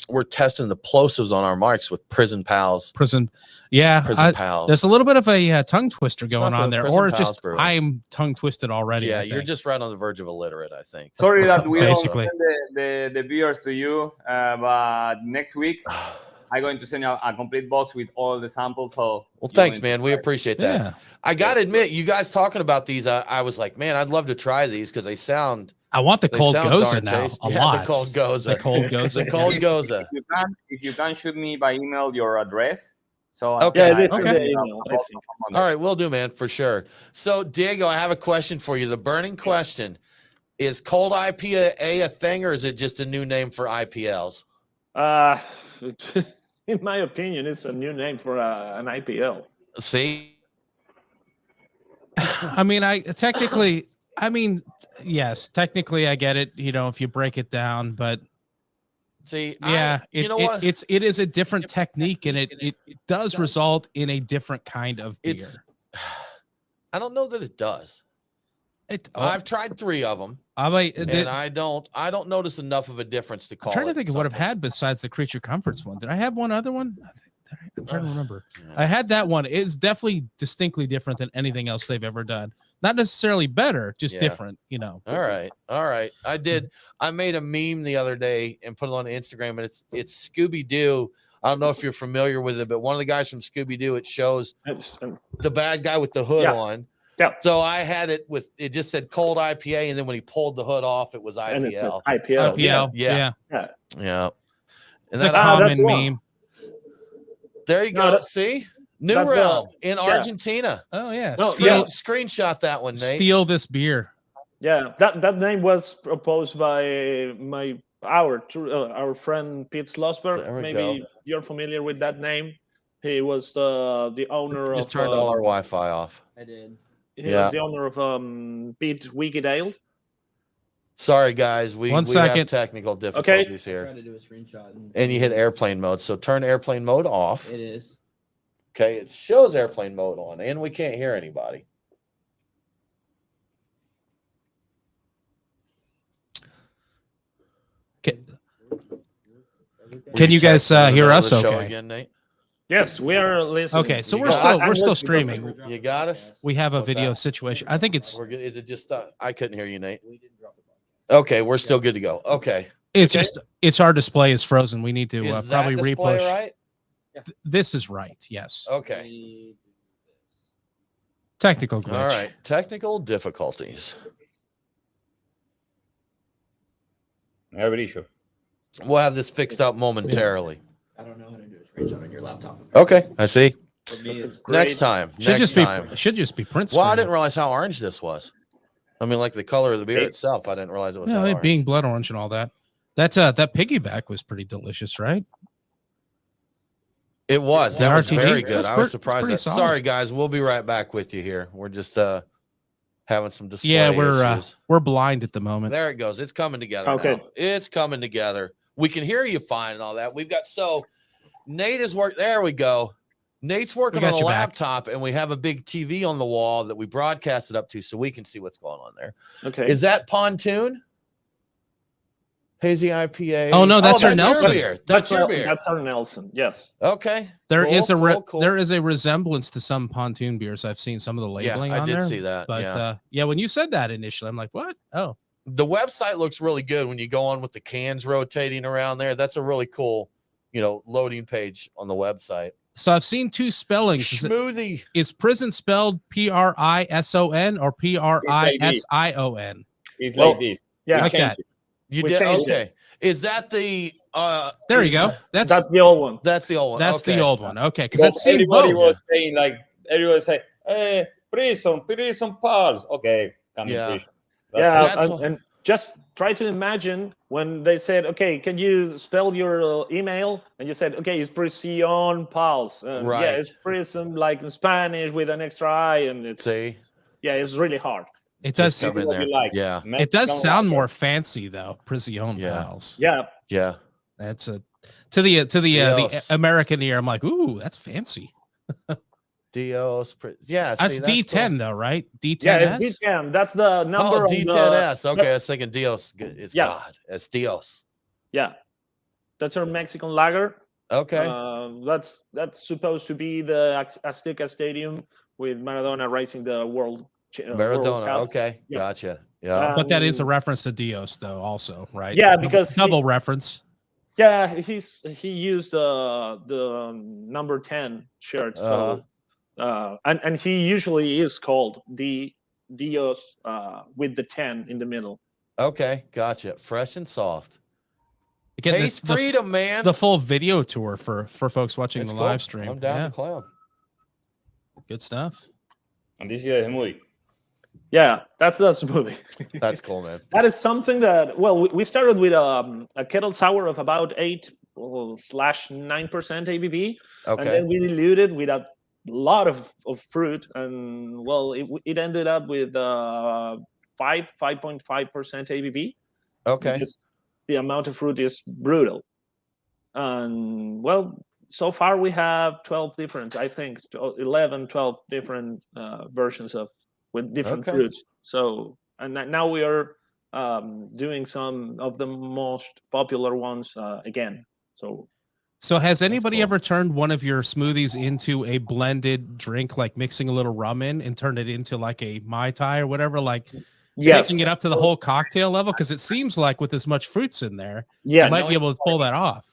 [SPEAKER 1] We're testing the plosives on our marks with Prison Pals.
[SPEAKER 5] Prison Pals. There's a little bit of a tongue twister going on there, or just I'm tongue twisted already.
[SPEAKER 1] Yeah, you're just right on the verge of illiterate, I think.
[SPEAKER 6] Sorry that we don't send the beers to you, but next week I'm going to send you a complete box with all the samples. So
[SPEAKER 1] thanks, man. We appreciate that. Yeah. I gotta admit, you guys talking about these, I was like, man, I'd love to try these because they sound.
[SPEAKER 5] I want the cold Goza now. A lot.
[SPEAKER 1] The cold Goza.
[SPEAKER 5] The cold Goza.
[SPEAKER 1] The cold Goza.
[SPEAKER 6] If you can shoot me by email your address. So
[SPEAKER 1] All right, we'll do, man, for sure. So Diego, I have a question for you. The burning question: is cold IPA a thing, or is it just a new name for IPLs?
[SPEAKER 4] In my opinion, it's a new name for an IPL.
[SPEAKER 1] See,
[SPEAKER 5] I mean, yes, technically I get it, if you break it down, but
[SPEAKER 1] see,
[SPEAKER 5] it is a different technique, and it does result in a different kind of beer.
[SPEAKER 1] I don't know that it does. I've tried 3 of them.
[SPEAKER 5] And
[SPEAKER 1] I don't notice enough of a difference to call.
[SPEAKER 5] I'm trying to think of what I've had besides the Creature Comforts one. Did I have one other one? I'm trying to remember. I had that one. It's definitely distinctly different than anything else they've ever done. Not necessarily better, just different,
[SPEAKER 1] All right. I made a meme the other day and put it on Instagram, and it's Scoobydoo. I don't know if you're familiar with it, but one of the guys from Scoobydoo, it shows the bad guy with the hood on.
[SPEAKER 4] Yeah.
[SPEAKER 1] So I had it just said cold IPA, and then when he pulled the hood off, it was IPL.
[SPEAKER 4] And it's IPL.
[SPEAKER 5] IPL.
[SPEAKER 1] Yeah.
[SPEAKER 5] And that common meme.
[SPEAKER 1] There you go. See? New Realm in Argentina.
[SPEAKER 5] Oh, yeah.
[SPEAKER 1] Screenshot that one, Nate.
[SPEAKER 5] Steal this beer.
[SPEAKER 4] Yeah, that name was proposed by our friend Pete
[SPEAKER 1] There
[SPEAKER 4] Slosberg.
[SPEAKER 1] we
[SPEAKER 4] Maybe
[SPEAKER 1] go.
[SPEAKER 4] you're familiar with that name. He was the owner
[SPEAKER 1] Just
[SPEAKER 4] of.
[SPEAKER 1] turned all our Wi-Fi off.
[SPEAKER 8] I did.
[SPEAKER 4] He
[SPEAKER 1] Yeah.
[SPEAKER 4] was the owner of Pete Wicked Ales.
[SPEAKER 1] Sorry, guys. We have technical difficulties
[SPEAKER 8] I
[SPEAKER 1] here.
[SPEAKER 8] tried to do a screenshot.
[SPEAKER 1] And you hit airplane mode. So turn airplane mode off.
[SPEAKER 8] It is.
[SPEAKER 1] Okay. It shows airplane mode on, and we can't hear anybody.
[SPEAKER 5] Can you guys hear us?
[SPEAKER 1] Show
[SPEAKER 5] Okay.
[SPEAKER 1] again, Nate?
[SPEAKER 4] Yes, we are listening.
[SPEAKER 5] Okay, so
[SPEAKER 1] You
[SPEAKER 5] we're
[SPEAKER 1] got
[SPEAKER 5] still
[SPEAKER 1] us?
[SPEAKER 5] streaming.
[SPEAKER 1] You got us?
[SPEAKER 5] We have a
[SPEAKER 1] What's
[SPEAKER 5] video
[SPEAKER 1] that?
[SPEAKER 5] situation. I think it's
[SPEAKER 1] We're good. Is it just I couldn't hear you, Nate?
[SPEAKER 8] We didn't drop the podcast.
[SPEAKER 1] Okay, we're still good to go. Okay.
[SPEAKER 5] it's our display is frozen. We need to
[SPEAKER 1] Is
[SPEAKER 5] probably
[SPEAKER 1] that display
[SPEAKER 5] repush.
[SPEAKER 1] right?
[SPEAKER 5] This is right. Yes.
[SPEAKER 1] Okay.
[SPEAKER 8] We do this.
[SPEAKER 5] Technical glitch.
[SPEAKER 1] All right. Technical difficulties.
[SPEAKER 6] I have an issue.
[SPEAKER 1] We'll have this fixed up momentarily.
[SPEAKER 8] I don't know how to do a screenshot on your laptop.
[SPEAKER 1] Okay, I see.
[SPEAKER 8] For me, it's
[SPEAKER 1] Next time.
[SPEAKER 5] Should
[SPEAKER 1] Next time.
[SPEAKER 5] just be print
[SPEAKER 1] Well, I
[SPEAKER 5] screen.
[SPEAKER 1] didn't realize how orange this was. I mean, like the color of the beer itself. I didn't realize it was.
[SPEAKER 5] Yeah,
[SPEAKER 1] that
[SPEAKER 5] it
[SPEAKER 1] orange.
[SPEAKER 5] being blood orange and all that. That piggyback was pretty delicious, right?
[SPEAKER 1] It was. That
[SPEAKER 5] The
[SPEAKER 1] was
[SPEAKER 5] RTD?
[SPEAKER 1] very
[SPEAKER 5] It
[SPEAKER 1] good.
[SPEAKER 5] was
[SPEAKER 1] I was
[SPEAKER 5] it's
[SPEAKER 1] surprised.
[SPEAKER 5] pretty
[SPEAKER 1] That.
[SPEAKER 5] solid.
[SPEAKER 1] Sorry, guys. We'll be right back with you here. We're just having some display
[SPEAKER 5] Yeah,
[SPEAKER 1] issues.
[SPEAKER 5] we're blind at the moment.
[SPEAKER 1] There it goes. It's coming together.
[SPEAKER 4] Okay.
[SPEAKER 1] Now. It's coming together. We can hear you fine and all that. We've got Nate is working. There we go. Nate's working
[SPEAKER 5] got
[SPEAKER 1] on a
[SPEAKER 5] your back.
[SPEAKER 1] laptop, and we have a big TV on the wall that we broadcasted up to, so we can see what's going on there.
[SPEAKER 4] Okay.
[SPEAKER 1] Is that Pontoon? Hazy IPA.
[SPEAKER 5] Oh, no, that's our
[SPEAKER 1] your
[SPEAKER 5] Nelson.
[SPEAKER 1] beer. That's your beer.
[SPEAKER 4] That's our Nelson. Yes.
[SPEAKER 1] Okay.
[SPEAKER 5] There is
[SPEAKER 1] Cool.
[SPEAKER 5] there is a resemblance to some pontoon beers. I've seen some of the labeling
[SPEAKER 1] I
[SPEAKER 5] on
[SPEAKER 1] did
[SPEAKER 5] there.
[SPEAKER 1] see that.
[SPEAKER 5] But when you said that initially, I'm like, what? Oh,
[SPEAKER 1] The website looks really good when you go on with the cans rotating around there. That's a really cool, loading page on the website.
[SPEAKER 5] so I've seen two spellings.
[SPEAKER 1] Smoothie.
[SPEAKER 5] Is prison spelled Prison or Prision?
[SPEAKER 6] It's
[SPEAKER 4] Well,
[SPEAKER 6] like this.
[SPEAKER 4] Yeah.
[SPEAKER 5] Like
[SPEAKER 6] Change
[SPEAKER 5] that.
[SPEAKER 6] it.
[SPEAKER 1] You
[SPEAKER 4] We
[SPEAKER 1] did
[SPEAKER 4] changed
[SPEAKER 1] okay. Is that the
[SPEAKER 5] There you go. That's
[SPEAKER 4] That's the old one.
[SPEAKER 1] That's the old one.
[SPEAKER 5] that's
[SPEAKER 1] Okay.
[SPEAKER 5] the old one. Okay, because
[SPEAKER 6] But
[SPEAKER 5] I've seen
[SPEAKER 6] everybody
[SPEAKER 5] both.
[SPEAKER 6] was saying everybody say, hey, prison pals. Okay, come
[SPEAKER 1] Yeah.
[SPEAKER 6] prison.
[SPEAKER 4] Yeah,
[SPEAKER 1] That's
[SPEAKER 4] and just try to imagine when they said, "Okay, can you spell your email?" And you said, "Okay, it's Prison Pals." Yeah,
[SPEAKER 1] Right.
[SPEAKER 4] it's prison like in Spanish with an extra I, and it's
[SPEAKER 1] See?
[SPEAKER 4] it's really hard.
[SPEAKER 5] It
[SPEAKER 1] Just
[SPEAKER 5] does.
[SPEAKER 1] come in
[SPEAKER 6] what
[SPEAKER 1] there.
[SPEAKER 6] you like.
[SPEAKER 1] Yeah.
[SPEAKER 5] It does
[SPEAKER 6] Mexican
[SPEAKER 5] sound
[SPEAKER 6] lager.
[SPEAKER 5] more fancy though. Prison
[SPEAKER 1] Yeah.
[SPEAKER 5] Pals.
[SPEAKER 4] Yeah,
[SPEAKER 1] Yeah.
[SPEAKER 5] That's to the
[SPEAKER 1] Dios.
[SPEAKER 5] American ear. I'm like, ooh, that's fancy.
[SPEAKER 1] Dios. Yeah.
[SPEAKER 5] That's
[SPEAKER 1] see,
[SPEAKER 5] D10
[SPEAKER 1] cool.
[SPEAKER 5] though, right? D10S.
[SPEAKER 4] yeah, it's D10. That's the number.
[SPEAKER 1] Oh,
[SPEAKER 4] on the-
[SPEAKER 1] D10S. Okay. I was thinking Dios. It's
[SPEAKER 4] Yeah.
[SPEAKER 1] God. It's Dios.
[SPEAKER 4] Yeah, that's our Mexican lager.
[SPEAKER 1] Okay.
[SPEAKER 4] That's supposed to be the Azteca Stadium with Maradona raising the world. World
[SPEAKER 1] Maradona.
[SPEAKER 4] Cup.
[SPEAKER 1] Okay.
[SPEAKER 4] Yeah.
[SPEAKER 1] Gotcha. Yeah.
[SPEAKER 5] But that is a reference to Dios, though, also, right?
[SPEAKER 4] Yeah, because
[SPEAKER 5] double reference.
[SPEAKER 4] Yeah, he used the number 10 shirt. So, and he usually is called Dios with the 10 in the middle.
[SPEAKER 1] Okay. Gotcha. Fresh and soft.
[SPEAKER 5] Again,
[SPEAKER 1] Taste freedom, man.
[SPEAKER 5] The full video tour for folks watching
[SPEAKER 1] It's
[SPEAKER 5] the
[SPEAKER 1] cool.
[SPEAKER 5] live stream.
[SPEAKER 1] I'm down
[SPEAKER 5] Yeah,
[SPEAKER 1] to clown.
[SPEAKER 5] good stuff.
[SPEAKER 6] And this is the smoothie.
[SPEAKER 4] Yeah, that's the smoothie.
[SPEAKER 1] That's cool, man.
[SPEAKER 4] That is something that, well, we started with a kettle sour of about 8/9% ABV. And
[SPEAKER 1] Okay.
[SPEAKER 4] then we diluted with a lot of fruit. And, well, it ended up with 5.5% ABV.
[SPEAKER 1] Okay.
[SPEAKER 4] Because the amount of fruit is brutal. And, well, so far we have 12 different, I think, 11, 12 different versions with different
[SPEAKER 1] Okay.
[SPEAKER 4] fruits. So, and now we are doing some of the most popular ones again.
[SPEAKER 5] So has anybody
[SPEAKER 1] cool.
[SPEAKER 5] ever turned one of your smoothies into a blended drink, like mixing a little rum in and turned it into like a Mai Tai or whatever, like taking it up to the whole cocktail level? Because it seems like with as much fruits in there,
[SPEAKER 4] Yes.
[SPEAKER 5] you might be able to pull that off.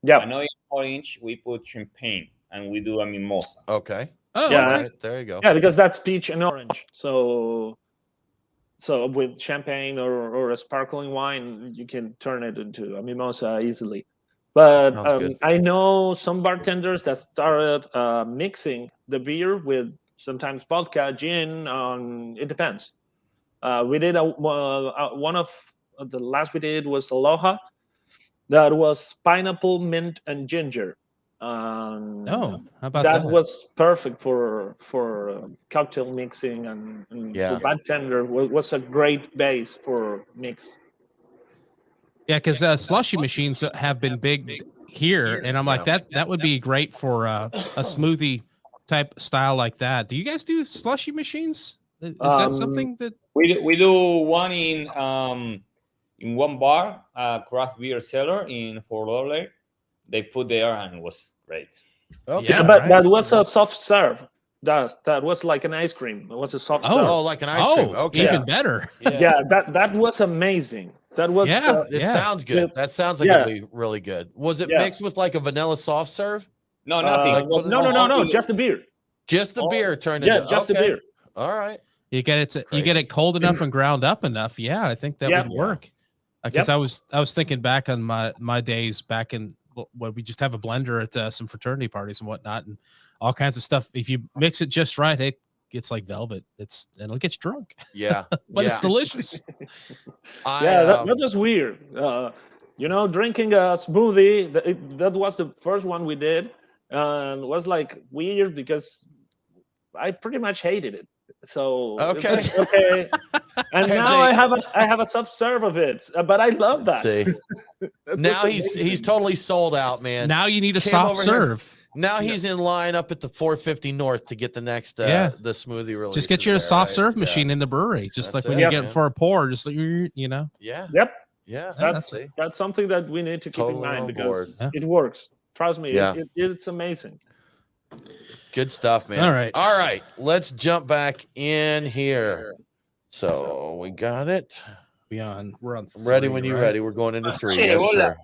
[SPEAKER 4] Yeah.
[SPEAKER 6] I know in orange we put champagne and we do a mimosa.
[SPEAKER 1] Okay.
[SPEAKER 5] Oh,
[SPEAKER 4] Yeah.
[SPEAKER 5] okay.
[SPEAKER 1] All right. There you go.
[SPEAKER 4] Yeah, because that's peach and orange. So with champagne or a sparkling wine, you can turn it into a mimosa easily. But
[SPEAKER 1] Sounds good.
[SPEAKER 4] I know some bartenders that started mixing the beer with sometimes vodka, gin. It depends. We did one of the last we did was Aloha. That was pineapple, mint, and ginger.
[SPEAKER 5] Oh, how about
[SPEAKER 4] that?
[SPEAKER 5] that?
[SPEAKER 4] Was perfect for cocktail mixing and for bartender. Was a great base for mix.
[SPEAKER 5] Yeah, because slushy machines have been big here, and I'm like that would be great for a smoothie type style like that. Do you guys do slushy machines? Is that something that
[SPEAKER 6] we do one in one bar, craft beer cellar in Fort Lauderdale. They put there and it was great.
[SPEAKER 4] Okay. Yeah, but that was a soft serve. That was like an ice cream. It was a soft serve.
[SPEAKER 1] Oh, like an ice cream. Okay,
[SPEAKER 5] even better.
[SPEAKER 4] Yeah, that was amazing. That was
[SPEAKER 1] it sounds good. That sounds like it'd be really good. Was it mixed with like a vanilla soft serve?
[SPEAKER 6] No, nothing.
[SPEAKER 4] No, just the beer.
[SPEAKER 1] Just the beer turned into
[SPEAKER 4] just the beer.
[SPEAKER 1] All right.
[SPEAKER 5] You get it cold enough and ground up enough. Yeah, I think that would work. Because I was thinking back on my days back in when we just have a blender at some fraternity parties and whatnot, and all kinds of stuff. If you mix it just right, it's like velvet. It'll get you drunk.
[SPEAKER 1] Yeah,
[SPEAKER 5] but it's delicious.
[SPEAKER 4] That was weird. Drinking a smoothie. That was the first one we did, and was like weird because I pretty much hated it. So okay. And now I have a soft serve of it, but I love that.
[SPEAKER 1] See, now he's totally sold out, man.
[SPEAKER 5] Now you need a soft serve.
[SPEAKER 1] Now he's in line up at the 450 North to get the next the smoothie release.
[SPEAKER 5] Just get you a soft serve machine in the brewery, just like when you get for a pour, just like
[SPEAKER 1] Yeah.
[SPEAKER 4] Yep.
[SPEAKER 1] Yeah.
[SPEAKER 4] That's something that we need to keep in mind because it works. Trust me, it's amazing.
[SPEAKER 1] Good stuff, man. All right. Let's jump back in here. So we got it.
[SPEAKER 5] We're on.
[SPEAKER 1] I'm ready when you're ready. We're going into 3. Yes, sir.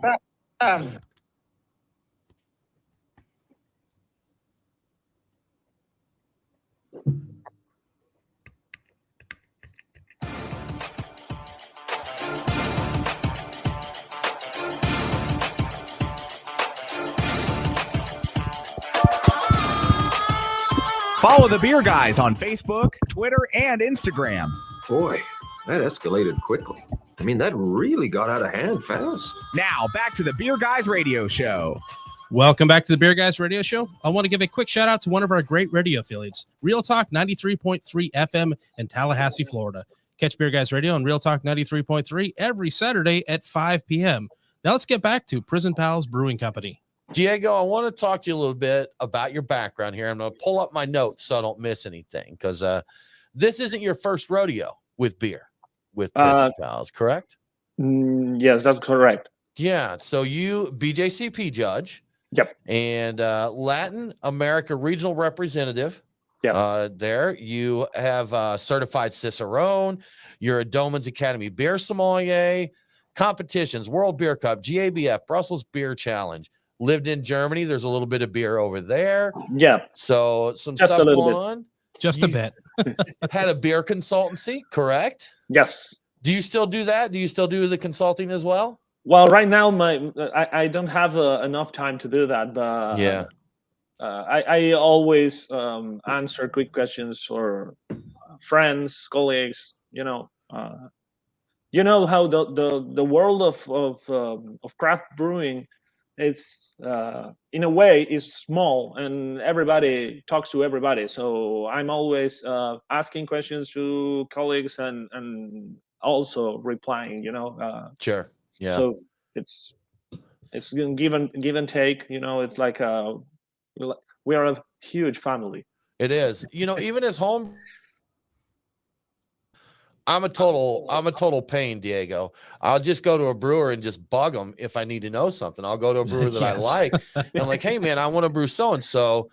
[SPEAKER 2] Follow the Beer Guys on Facebook, Twitter, and Instagram.
[SPEAKER 9] Boy, that escalated quickly. I mean, that really got out of hand fast.
[SPEAKER 2] Now, back to the Beer Guys Radio Show.
[SPEAKER 5] Welcome back to the Beer Guys Radio Show. I want to give a quick shout out to one of our great radio affiliates, Real Talk 93.3 FM in Tallahassee, Florida. Catch Beer Guys Radio on Real Talk 93.3 every Saturday at 5 p.m. Now let's get back to Prison Pals Brewing Company.
[SPEAKER 1] Diego, I want to talk to you a little bit about your background here. I'm going to pull up my notes so I don't miss anything because this isn't your first rodeo with beer with Prison Pals, correct?
[SPEAKER 4] Yes, that's correct.
[SPEAKER 1] Yeah. So you BJCP judge.
[SPEAKER 4] Yep.
[SPEAKER 1] And Latin America regional representative.
[SPEAKER 4] Yeah.
[SPEAKER 1] There you have certified Cicerone. You're a Doman's Academy beer sommelier. Competitions, World Beer Cup, GABF, Brussels Beer Challenge. Lived in Germany. There's a little bit of beer over there.
[SPEAKER 4] Yeah.
[SPEAKER 1] So some stuff going on.
[SPEAKER 5] Just a bit.
[SPEAKER 1] Had a beer consultancy, correct?
[SPEAKER 4] Yes.
[SPEAKER 1] Do you still do that? Do you still do the consulting as well?
[SPEAKER 4] Well, right now I don't have enough time to do that, but I always answer quick questions for friends, colleagues. You know how the world of craft brewing is in a way is small, and everybody talks to everybody. So I'm always asking questions to colleagues and also replying.
[SPEAKER 1] Sure. Yeah.
[SPEAKER 4] So it's give and take. It's like we are a huge family.
[SPEAKER 1] It is. Even as home, I'm a total pain, Diego. I'll just go to a brewer and just bug them if I need to know something. I'll go to a brewer that I like. And I'm like, hey man, I want to brew so and so.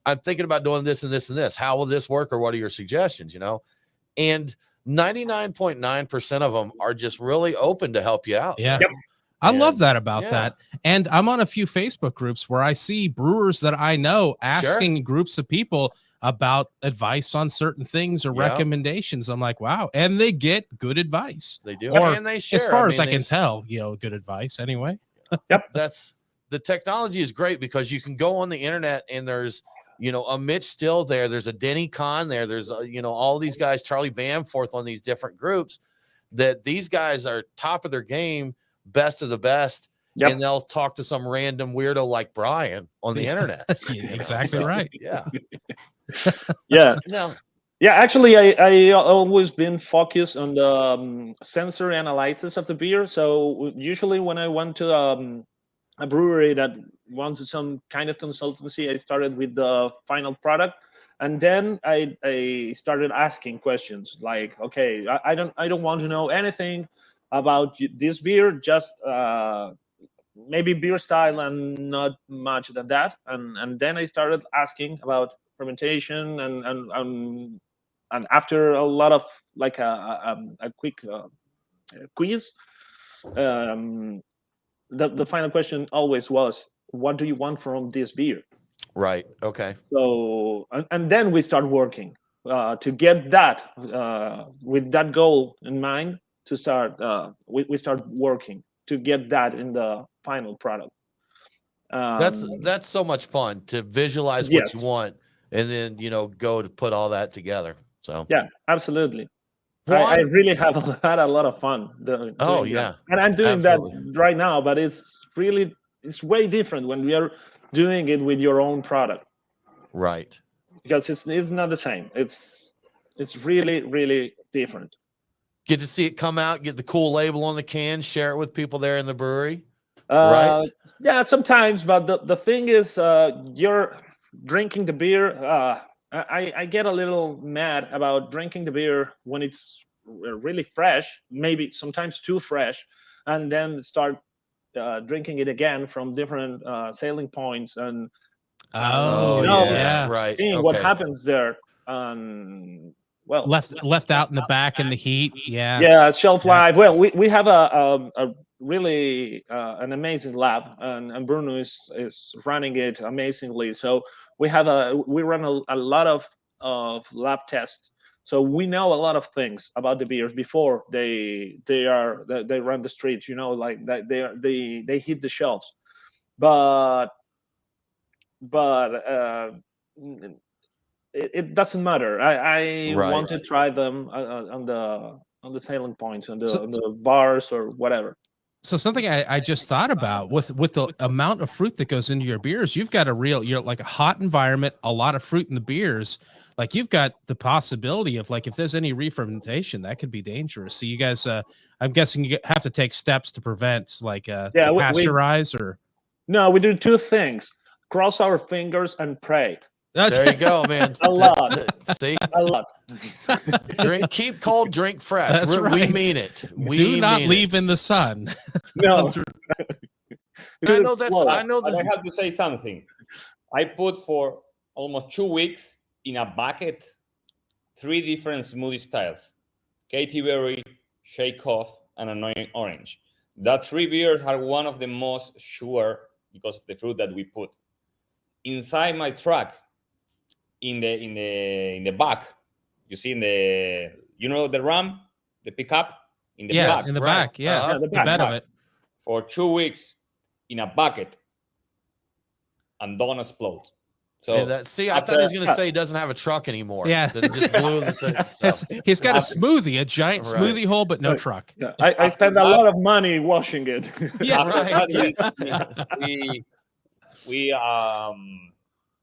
[SPEAKER 1] I'm thinking about doing this and this and this. How will this work, or what are your suggestions? And 99.9% of them are just really open to help you out.
[SPEAKER 5] Yeah.
[SPEAKER 4] Yep.
[SPEAKER 5] I love that about that. And I'm on a few Facebook groups where I see brewers that I know asking groups of people about advice on certain things or recommendations. I'm like, wow. And they get good advice.
[SPEAKER 1] They do.
[SPEAKER 5] Or,
[SPEAKER 1] and they share.
[SPEAKER 5] As far as I can tell, good advice anyway.
[SPEAKER 4] Yep.
[SPEAKER 1] The technology is great because you can go on the internet and there's you know, a Mitch still there. There's a Denny Kahn there. There's, you know, all these guys, Charlie Bamforth on these different groups, that these guys are top of their game, best of the best.
[SPEAKER 4] Yep.
[SPEAKER 1] And they'll talk to some random weirdo like Brian on the internet.
[SPEAKER 5] Exactly right.
[SPEAKER 1] Yeah.
[SPEAKER 4] Yeah.
[SPEAKER 1] No.
[SPEAKER 4] Yeah, actually, I always been focused on the sensory analysis of the beer. So usually when I went to a brewery that wanted some kind of consultancy, I started with the final product, and then I started asking questions like, okay, I don't want to know anything about this beer, just maybe beer style and not much than that. And then I started asking about fermentation and after a lot of like a quick quiz, the final question always was, what do you want from this beer?
[SPEAKER 1] Right. Okay.
[SPEAKER 4] So and then we start working to get that with that goal in mind, to start we start working to get that in the final product.
[SPEAKER 1] That's so much fun to visualize what you want and then, you know, go to put all that together. So
[SPEAKER 4] yeah, absolutely. I really have had a lot of fun doing that. And I'm doing that right now, but it's way different when we are doing it with your own product.
[SPEAKER 1] Right.
[SPEAKER 4] Because it's not the same. It's really, really different.
[SPEAKER 1] Get to see it come out, get the cool label on the can, share it with people there in the brewery. Right.
[SPEAKER 4] Yeah, sometimes, but the thing is, you're drinking the beer. I get a little mad about drinking the beer when it's really fresh, maybe sometimes too fresh, and then start drinking it again from different sailing points and
[SPEAKER 1] right,
[SPEAKER 4] seeing what happens there. Well,
[SPEAKER 5] left out in the back in the heat. Yeah,
[SPEAKER 4] shelf life. Well, we have a really an amazing lab, and Bruno is running it amazingly. So we run a lot of lab tests, so we know a lot of things about the beers before they run the streets. You know, like they hit the shelves, but it doesn't matter. I want to try them on the sailing points, on the bars or whatever.
[SPEAKER 5] So something I just thought about with the amount of fruit that goes into your beers, you've got you're like a hot environment, a lot of fruit in the beers. Like you've got the possibility of, like, if there's any re-fermentation, that could be dangerous. So you guys, I'm guessing you have to take steps to prevent, like, pasteurize or.
[SPEAKER 4] No, we do two things: cross our fingers and pray.
[SPEAKER 1] There you go, man.
[SPEAKER 4] A lot.
[SPEAKER 1] See,
[SPEAKER 4] a lot.
[SPEAKER 1] Keep cold, drink fresh.
[SPEAKER 5] That's right.
[SPEAKER 1] We mean it.
[SPEAKER 5] Do not leave in the sun.
[SPEAKER 4] No.
[SPEAKER 1] I know that's.
[SPEAKER 6] I have to say something. I put for almost 2 weeks in a bucket 3 different smoothie styles: Katy Berry, Shake Off, and Annoying Orange. That 3 beers are one of the most sure because of the fruit that we put inside my truck. In the back, you see the Ram, the pickup in the back.
[SPEAKER 5] In the back, the bed of it.
[SPEAKER 6] For 2 weeks in a bucket and don't explode. So
[SPEAKER 1] I thought he was going to say he doesn't have a truck anymore.
[SPEAKER 5] Yeah,
[SPEAKER 1] just blew the thing, so.
[SPEAKER 5] He's got a smoothie, a giant smoothie hole, but no truck.
[SPEAKER 4] Yeah. I spend a lot of money washing it.
[SPEAKER 5] Yeah,
[SPEAKER 6] right. We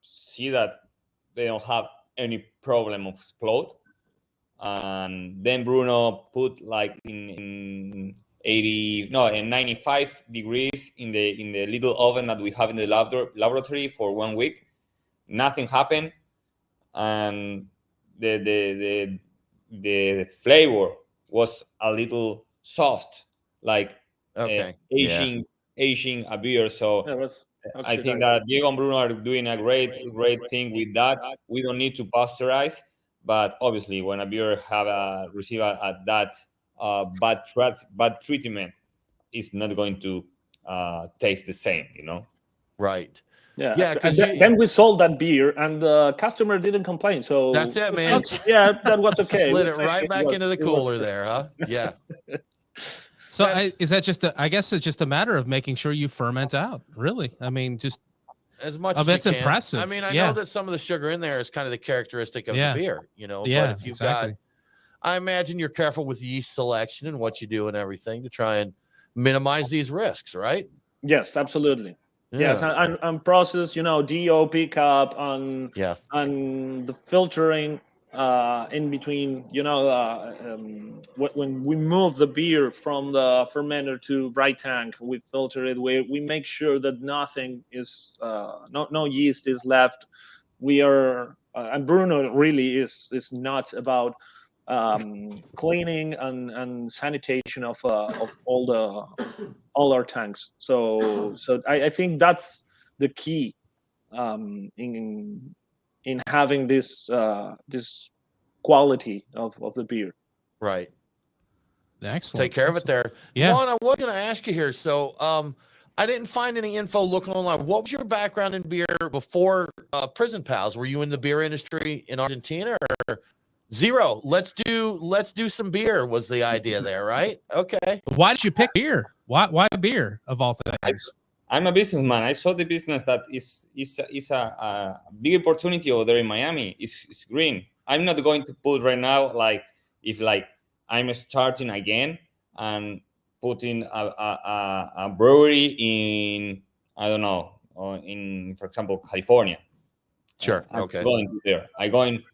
[SPEAKER 6] see that they don't have any problem of explode, and then Bruno put like in 95 degrees in the little oven that we have in the laboratory for 1 week. Nothing happened, and the flavor was a little soft, like aging a beer. So I think that Diego and Bruno are doing a great thing with that. We don't need to pasteurize, but obviously when a beer receive that bad treatment, it's not going to taste the same, you know?
[SPEAKER 1] Right.
[SPEAKER 4] Yeah. Then we sold that beer, and the customer didn't complain. So
[SPEAKER 1] that's it, man.
[SPEAKER 4] That was okay.
[SPEAKER 1] Slid it right back into the cooler there, huh? Yeah.
[SPEAKER 5] So is that I guess it's just a matter of making sure you ferment out, really. I mean, just
[SPEAKER 1] as much.
[SPEAKER 5] Oh,
[SPEAKER 1] as
[SPEAKER 5] that's
[SPEAKER 1] you can.
[SPEAKER 5] impressive.
[SPEAKER 1] I mean, I
[SPEAKER 5] Yeah.
[SPEAKER 1] know that some of the sugar in there is kind of the characteristic of
[SPEAKER 5] Yeah.
[SPEAKER 1] the beer, but
[SPEAKER 5] Yeah,
[SPEAKER 1] if you've
[SPEAKER 5] exactly.
[SPEAKER 1] got, I imagine you're careful with yeast selection and what you do and everything to try and minimize these risks, right?
[SPEAKER 4] Yes, absolutely.
[SPEAKER 1] Yeah.
[SPEAKER 4] Yes, and process, DO pickup on
[SPEAKER 1] Yeah.
[SPEAKER 4] the filtering in between, when we move the beer from the fermenter to bright tank, we filter it. We make sure that nothing is no yeast is left. We are and Bruno really is not about cleaning and sanitation of all our tanks. So I think that's the key in having this quality of the beer.
[SPEAKER 1] Right.
[SPEAKER 5] Excellent.
[SPEAKER 1] Take care of it there.
[SPEAKER 5] Yeah.
[SPEAKER 1] Juan, I was going to ask you here. So, I didn't find any info looking online. What was your background in beer before Prison Pals? Were you in the beer industry in Argentina or zero? Let's do some beer was the idea there, right? Okay.
[SPEAKER 5] Why did you pick beer? Why beer of all things?
[SPEAKER 6] I'm a businessman. I saw the business that is a big opportunity over there in Miami. It's green. I'm not going to put right now if I'm starting again and putting a brewery in, I don't know, in, for example, California.
[SPEAKER 1] Sure.
[SPEAKER 6] I'm
[SPEAKER 1] Okay.
[SPEAKER 6] going to there. I'm going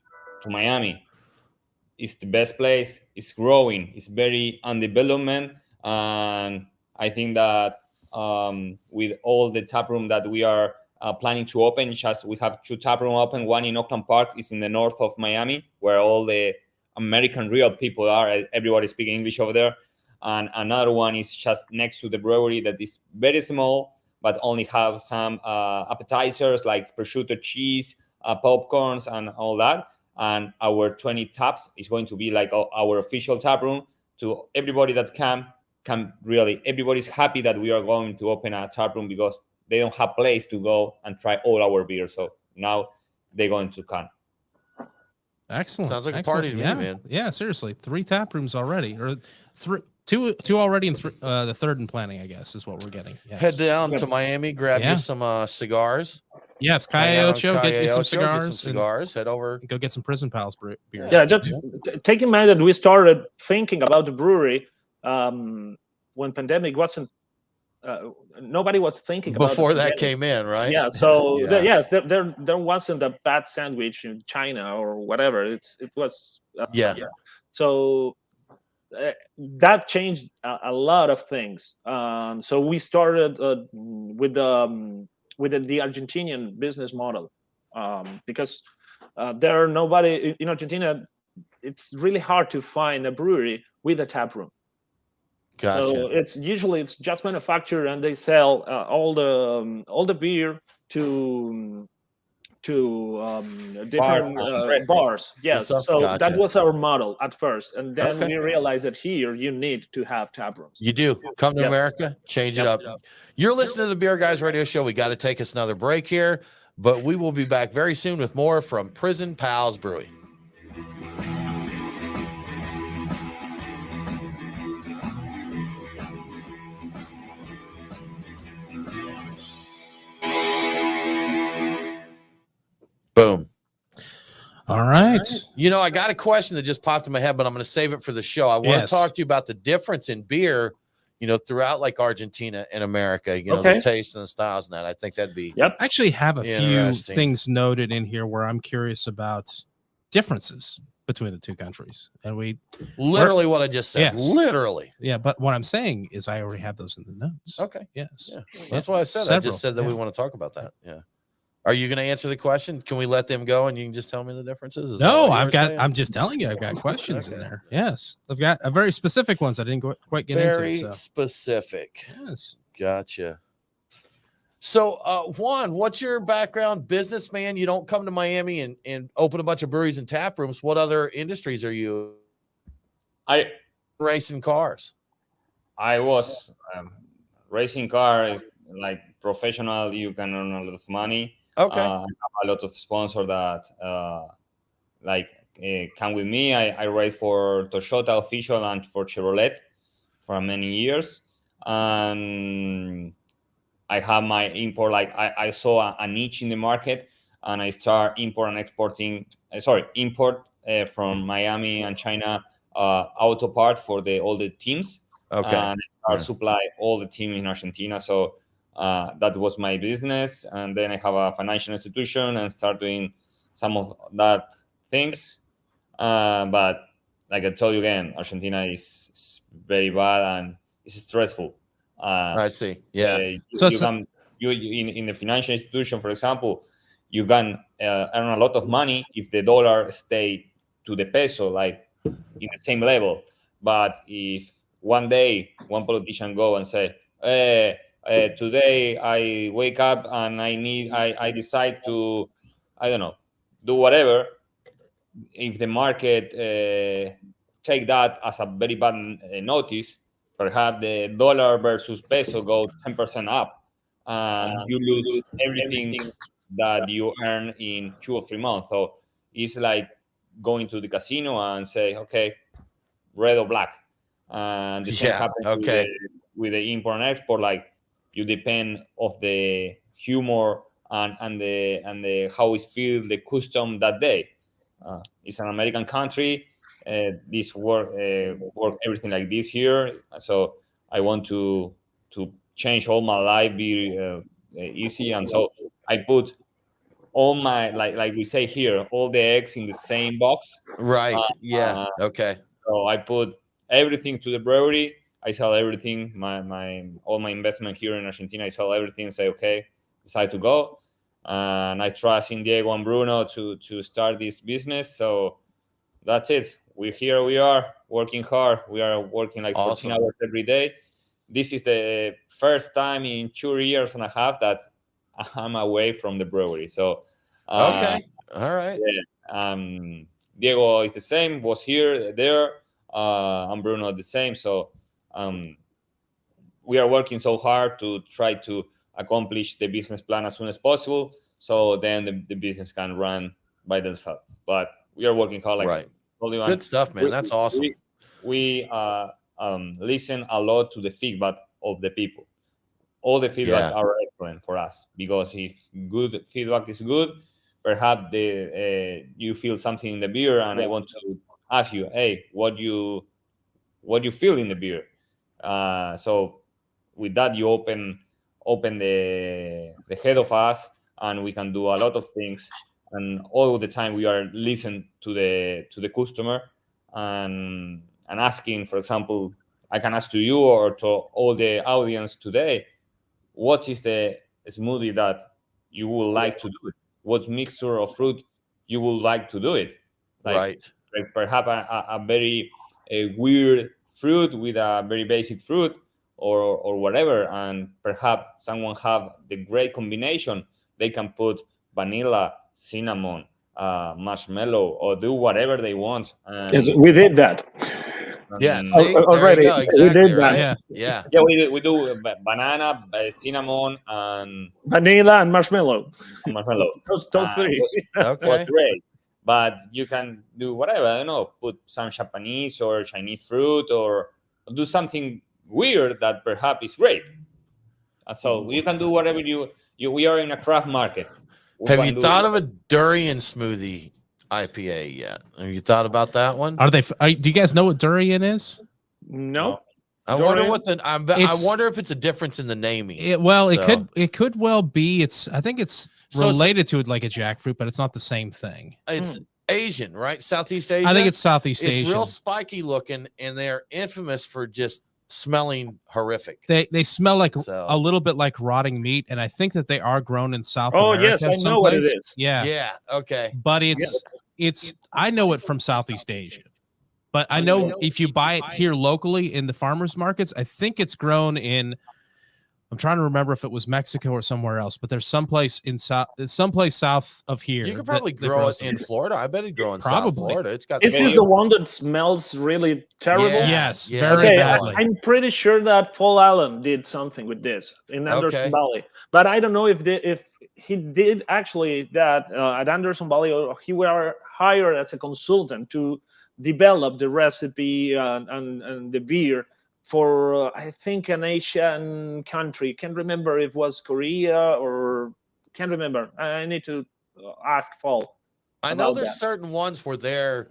[SPEAKER 6] to Miami. It's the best place. It's growing. It's very on development, and I think that with all the taproom that we are planning to open, we have 2 taproom open. One in Oakland Park is in the north of Miami, where all the American real people are. Everybody speaking English over there. And another one is just next to the brewery that is very small, but only have some appetizers like prosciutto cheese, popcorns, and all that. And our 20 taps is going to be like our official tap room to everybody that can really. Everybody's happy that we are going to open a tap room because they don't have place to go and try all our beer. So now they're going to come.
[SPEAKER 5] Excellent.
[SPEAKER 1] Sounds like
[SPEAKER 5] Excellent.
[SPEAKER 1] a party to
[SPEAKER 5] yeah.
[SPEAKER 1] me, man.
[SPEAKER 5] Yeah, seriously. 3 tap rooms already, or two already, and the third in planning, I guess, is what we're getting. Yes.
[SPEAKER 1] Head down to Miami, grab you some cigars.
[SPEAKER 5] Yes, Cayocho, get you some cigars.
[SPEAKER 1] Head over.
[SPEAKER 5] Go get some Prison Pals beers.
[SPEAKER 4] Yeah, just take in mind that we started thinking about the brewery when pandemic wasn't. Nobody was thinking about
[SPEAKER 1] before that came in, right?
[SPEAKER 4] Yeah. So yes, there wasn't a bad sandwich in China or whatever. It was. So that changed a lot of things. So we started with the Argentinian business model because there are nobody in Argentina. It's really hard to find a brewery with a tap room.
[SPEAKER 1] Gotcha.
[SPEAKER 4] So it's just manufactured and they sell all the beer to different bars. Yes. So that was our model at first, and then we realized that here you need to have tap rooms.
[SPEAKER 1] You do. Come to America, change it up. You're listening to the Beer Guys Radio Show. We got to take us another break here, but we will be back very soon with more from Prison Pals Brewing. Boom.
[SPEAKER 5] All right.
[SPEAKER 1] I got a question that just popped in my head, but I'm going to save it for the show. I want to talk to you about the difference in beer, throughout like Argentina and America, the taste and the styles and that. I think that'd be.
[SPEAKER 5] I actually have a few things noted in here where I'm curious about differences between the two countries. And we
[SPEAKER 1] literally what I just said.
[SPEAKER 5] Yes.
[SPEAKER 1] Literally.
[SPEAKER 5] Yeah. But what I'm saying is I already have those in the notes.
[SPEAKER 1] Okay.
[SPEAKER 5] Yes.
[SPEAKER 1] Yeah. That's what I said. I just said that we want to talk about that. Yeah. Are you going to answer the question? Can we let them go and you can just tell me the differences?
[SPEAKER 5] No, I'm just telling you, I've got questions in there. Yes. I've got a very specific ones I didn't quite get into.
[SPEAKER 1] Very specific.
[SPEAKER 5] Yes.
[SPEAKER 1] Gotcha. So, Juan, what's your background? Businessman? You don't come to Miami and open a bunch of breweries and tap rooms. What other industries are you? Racing cars.
[SPEAKER 6] I was racing cars, like professional. You can earn a lot of money.
[SPEAKER 1] Okay.
[SPEAKER 6] I have a lot of sponsors that come with me. I race for Toyota official and for Chevrolet for many years. And I have my import. Like I saw a niche in the market, and I start import and exporting. Import from Miami and China auto parts for all the teams.
[SPEAKER 1] Okay.
[SPEAKER 6] And I supply all the team in Argentina. So that was my business, and then I have a financial institution and start doing some of that things. But like I told you again, Argentina is very bad and it's stressful.
[SPEAKER 1] I see. Yeah.
[SPEAKER 6] You in the financial institution, for example, you can earn a lot of money if the dollar stay to the peso, like in the same level. But if one day one politician go and say, today I wake up and I decide to, I don't know, do whatever. If the market take that as a very bad notice, perhaps the dollar versus peso go 10% up, and you lose everything that you earn in 2 or 3 months. So it's like going to the casino and say, okay, red or black. And the same happens with the import and export. Like you depend of the humor and the how it feels the custom that day. It's an American country. This work everything like this here. So I want to change all my life, be easy, and so I put all my like we say here, all the eggs in the same box.
[SPEAKER 1] Right. Okay.
[SPEAKER 6] So I put everything to the brewery. I sell everything. All my investment here in Argentina. I sell everything. Say okay, decide to go. And I trust in Diego and Bruno to start this business. So that's it. We are working hard. We are working like 14 hours every day. This is the first time in 2 years and a half that I'm away from the brewery. So
[SPEAKER 1] okay, all right.
[SPEAKER 6] Yeah, Diego is the same. Was here, there, and Bruno the same. So we are working so hard to try to accomplish the business plan as soon as possible, so then the business can run by themselves. But we are working hard. Like
[SPEAKER 1] right. Good stuff, man. That's awesome.
[SPEAKER 6] We listen a lot to the feedback of the people. All the feedback are excellent for us, because if good feedback is good, perhaps you feel something in the beer, and I want to ask you, hey, what you feel in the beer. So with that, you open the head of us, and we can do a lot of things. And all the time we are listening to the customer and asking. For example, I can ask to you or to all the audience today, what is the smoothie that you would like to do it? What mixture of fruit you would like to do it? Like perhaps a very weird fruit with a very basic fruit, or whatever, and perhaps someone have the great combination. They can put vanilla, cinnamon, marshmallow, or do whatever they want.
[SPEAKER 4] Yes, we did that.
[SPEAKER 1] Already. Exactly,
[SPEAKER 4] we did that.
[SPEAKER 1] Yeah.
[SPEAKER 6] We do banana, cinnamon, and
[SPEAKER 4] vanilla and marshmallow. Those three.
[SPEAKER 1] Okay.
[SPEAKER 6] Was great. But you can do whatever. I don't know. Put some Japanese or Chinese fruit, or do something weird that perhaps is great. So you can do whatever you. We are in a craft market.
[SPEAKER 1] Have you thought of a durian smoothie IPA yet? Have you thought about that one?
[SPEAKER 5] Do you guys know what durian is?
[SPEAKER 4] No.
[SPEAKER 1] I wonder I wonder if it's a difference in the naming.
[SPEAKER 5] It could well be. I think it's related to it like a jackfruit, but it's not the same thing.
[SPEAKER 1] It's Asian, right? Southeast Asia.
[SPEAKER 5] I think it's Southeast Asian.
[SPEAKER 1] It's real spiky looking, and they're infamous for just smelling horrific.
[SPEAKER 5] They smell like a little bit like rotting meat, and I think that they are grown in South America.
[SPEAKER 4] Yes, I know what it is.
[SPEAKER 5] Yeah.
[SPEAKER 1] Okay.
[SPEAKER 5] But it's I know it from Southeast Asia. But I know if you buy it here locally in the farmers markets, I think it's grown in. I'm trying to remember if it was Mexico or somewhere else, but there's someplace south of here.
[SPEAKER 1] You could probably grow it in Florida. I bet it'd grow in South Florida. It's
[SPEAKER 4] just the one that smells really terrible.
[SPEAKER 5] Yes, very badly.
[SPEAKER 4] I'm pretty sure that Paul Allen did something with this in Anderson Valley, but I don't know if he did actually that at Anderson Valley, or he were hired as a consultant to develop the recipe and the beer for I think an Asian country. Can't remember if it was Korea or can't remember. I need to ask Paul.
[SPEAKER 1] I know there's certain ones where they're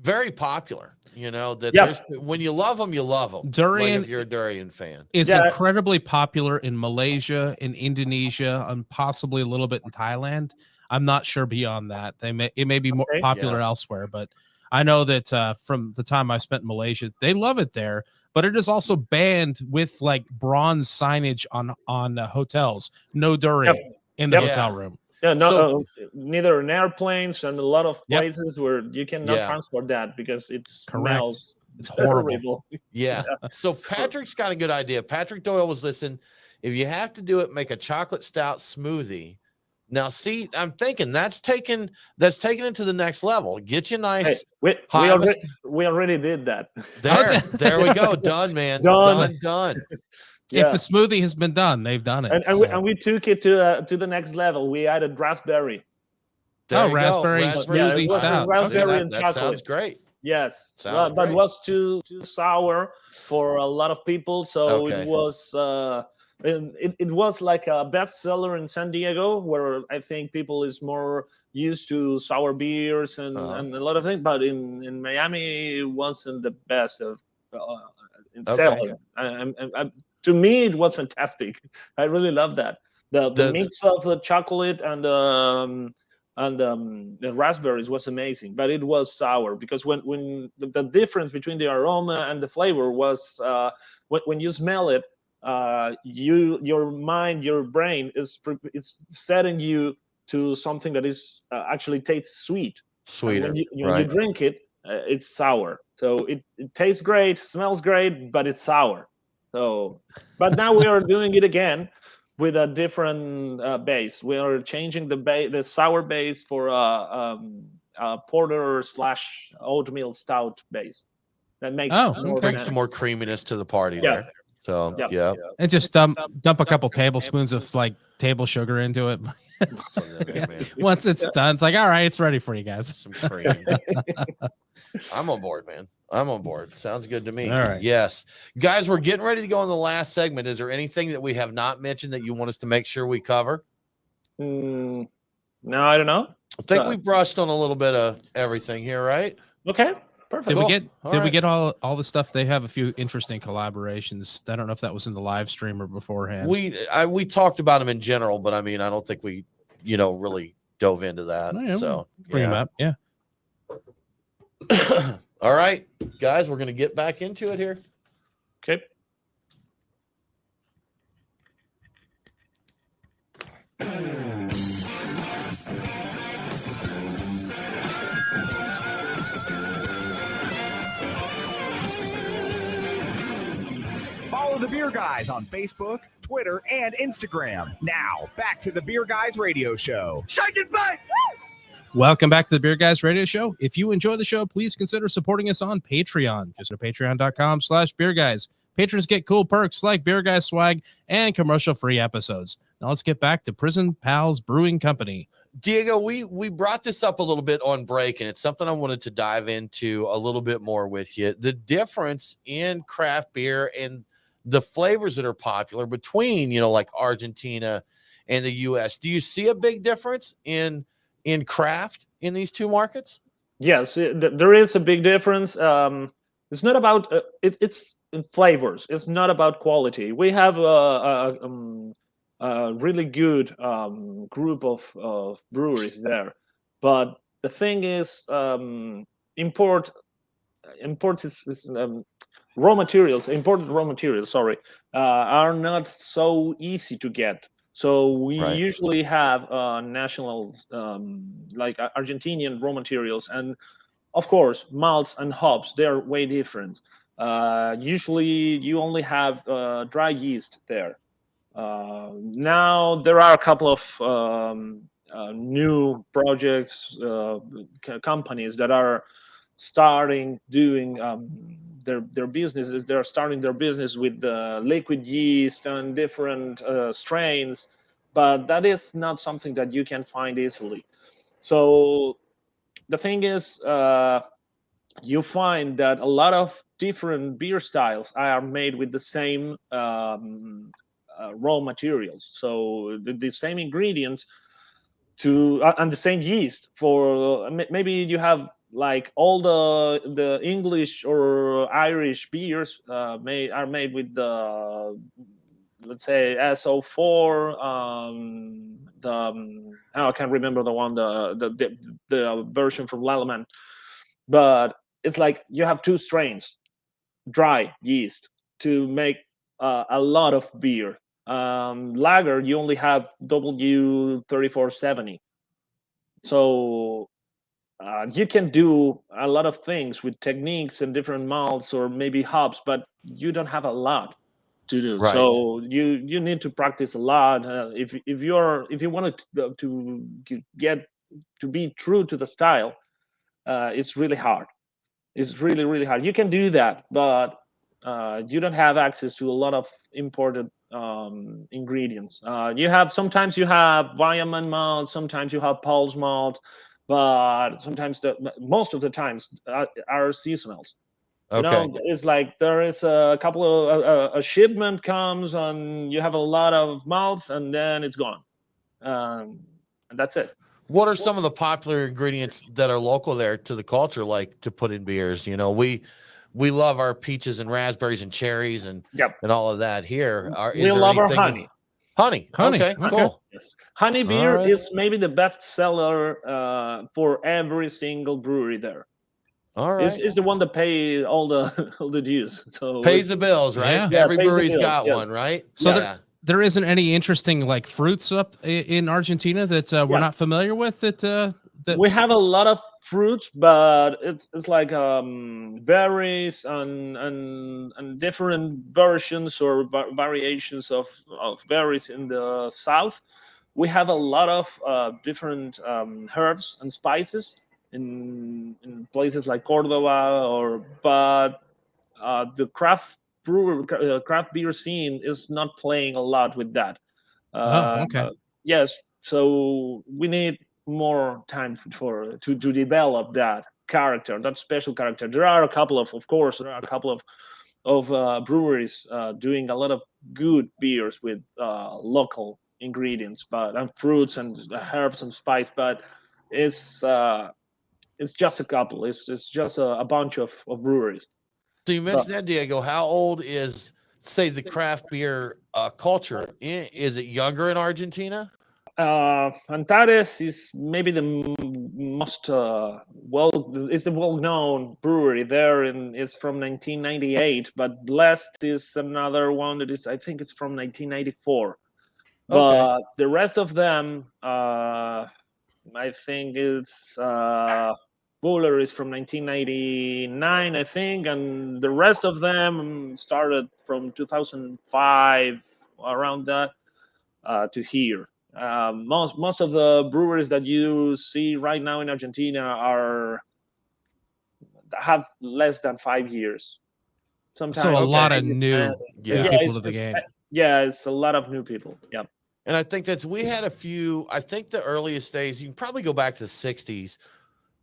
[SPEAKER 1] very popular. There's, when you love them, you love them.
[SPEAKER 5] Durian,
[SPEAKER 1] like if you're a durian fan,
[SPEAKER 5] is incredibly popular in Malaysia, in Indonesia, and possibly a little bit in Thailand. I'm not sure beyond that. It may be more popular elsewhere, but I know that from the time I spent in Malaysia, they love it there. But it is also banned with like bronze signage on hotels. No durian in the hotel room.
[SPEAKER 4] Yeah, neither in airplanes and a lot of places where you cannot transport that because it smells.
[SPEAKER 5] It's horrible.
[SPEAKER 1] Yeah. So Patrick's got a good idea. Patrick Doyle was listening. If you have to do it, make a chocolate stout smoothie. Now, see, I'm thinking that's taking it to the next level. Get you nice.
[SPEAKER 4] Hey, we already did that.
[SPEAKER 1] There we go. Done, man. Done.
[SPEAKER 5] If the smoothie has been done, they've done it.
[SPEAKER 4] And we took it to the next level. We added raspberry.
[SPEAKER 5] Raspberry smoothie stout.
[SPEAKER 4] Raspberry and
[SPEAKER 1] that
[SPEAKER 4] chocolate.
[SPEAKER 1] Sounds great.
[SPEAKER 4] Yes,
[SPEAKER 1] Sounds
[SPEAKER 4] but
[SPEAKER 1] great.
[SPEAKER 4] it was too sour for a lot of people. So it was it was like a bestseller in San Diego, where I think people is more used to sour beers and a lot of things. But in Miami, it wasn't the best of in selling. To me, it was fantastic. I really love that. The mix of the chocolate and the raspberries was amazing, but it was sour because when the difference between the aroma and the flavor was when you smell it, your mind, your brain is setting you to something that is actually tastes sweeter. When you drink it, it's sour. So it tastes great, smells great, but it's sour. So, but now we are doing it again with a different base. We are changing the sour base for a porter / oatmeal stout base. That makes
[SPEAKER 1] bring some more creaminess to the party there. So
[SPEAKER 5] and just dump a couple tablespoons of like table sugar into it. Once it's done, it's like, all right, it's ready for you guys.
[SPEAKER 1] Some cream. I'm on board, man. I'm on board. Sounds good to me.
[SPEAKER 5] All right.
[SPEAKER 1] Yes. Guys, we're getting ready to go on the last segment. Is there anything that we have not mentioned that you want us to make sure we cover?
[SPEAKER 4] No, I don't know.
[SPEAKER 1] I think we brushed on a little bit of everything here, right?
[SPEAKER 4] Okay. Perfect.
[SPEAKER 5] Did we get all the stuff? They have a few interesting collaborations. I don't know if that was in the live stream or beforehand.
[SPEAKER 1] We talked about them in general, but I mean, I don't think we, really dove into that. So
[SPEAKER 5] bring them up. Yeah.
[SPEAKER 1] All right, guys, we're going to get back into it here.
[SPEAKER 4] Okay.
[SPEAKER 2] Follow the Beer Guys on Facebook, Twitter, and Instagram. Now, back to the Beer Guys Radio Show.
[SPEAKER 7] Shake it back!
[SPEAKER 5] Welcome back to the Beer Guys Radio Show. If you enjoy the show, please consider supporting us on Patreon. Just go to patreon.com/beerguys. Patrons get cool perks like Beer Guys swag and commercial-free episodes. Now let's get back to Prison Pals Brewing Company.
[SPEAKER 1] Diego, we brought this up a little bit on break, and it's something I wanted to dive into a little bit more with you. The difference in craft beer and the flavors that are popular between, like Argentina and the U.S. Do you see a big difference in craft in these two markets?
[SPEAKER 4] Yes, there is a big difference. It's not about it's in flavors. It's not about quality. We have a really good group of breweries there, but the thing is, imported raw materials are not so easy to get. So we usually have national, like Argentinian raw materials, and of course malts and hops. They're way different. Usually you only have dry yeast there. Now there are a couple of new projects, companies that are starting doing their businesses. They're starting their business with liquid yeast and different strains, but that is not something that you can find easily. So the thing is, you find that a lot of different beer styles are made with the same raw materials, so the same ingredients and the same yeast. For maybe you have like all the English or Irish beers are made with the, let's say, SO4. I can't remember the one, the version from Lallemand, but it's like you have two strains, dry yeast, to make a lot of beer. Lager, you only have W3470. So you can do a lot of things with techniques and different malts or maybe hops, but you don't have a lot to do.
[SPEAKER 1] Right.
[SPEAKER 4] So you need to practice a lot. If you wanted to get to be true to the style, it's really hard. It's really, really hard. You can do that, but you don't have access to a lot of imported ingredients. Sometimes you have Viaman malt, sometimes you have Paul's malt, but sometimes most of the times are seasonals.
[SPEAKER 1] Okay.
[SPEAKER 4] It's like there is a couple of a shipment comes and you have a lot of malts and then it's gone, and that's it.
[SPEAKER 1] What are some of the popular ingredients that are local there to the culture, like to put in beers? We love our peaches and raspberries and cherries and all of that here.
[SPEAKER 4] We love our honey.
[SPEAKER 1] Honey. Okay, cool.
[SPEAKER 4] Yes. Honey beer is maybe the best seller for every single brewery there.
[SPEAKER 1] All right.
[SPEAKER 4] It's the one that pays all the dues. So
[SPEAKER 1] pays the bills, right?
[SPEAKER 5] Yeah.
[SPEAKER 1] Every brewery's got one, right?
[SPEAKER 5] So there isn't any interesting like fruits up in Argentina that we're not familiar with. That
[SPEAKER 4] we have a lot of fruits, but it's like berries and different versions or variations of berries in the south. We have a lot of different herbs and spices in places like Cordova, but the craft beer scene is not playing a lot with that.
[SPEAKER 5] Okay.
[SPEAKER 4] Yes, so we need more time to develop that character, that special character. There are a couple of breweries doing a lot of good beers with local ingredients, and fruits and herbs and spice, but it's just a couple. It's just a bunch of breweries.
[SPEAKER 1] So you mentioned that, Diego. How old is, say, the craft beer culture? Is it younger in Argentina?
[SPEAKER 4] Antares is maybe the most it's the well-known brewery there, and it's from 1998. But Blessed is another one that is, I think it's from 1994. But the rest of them, I think it's Buller is from 1999, I think, and the rest of them started from 2005, around that, to here. Most of the breweries that you see right now in Argentina have less than 5 years.
[SPEAKER 5] Sometimes, so a lot of new people to the game.
[SPEAKER 4] Yeah, it's a lot of new people. Yeah.
[SPEAKER 1] And I think we had a few, I think the earliest days, you can probably go back to the 60s,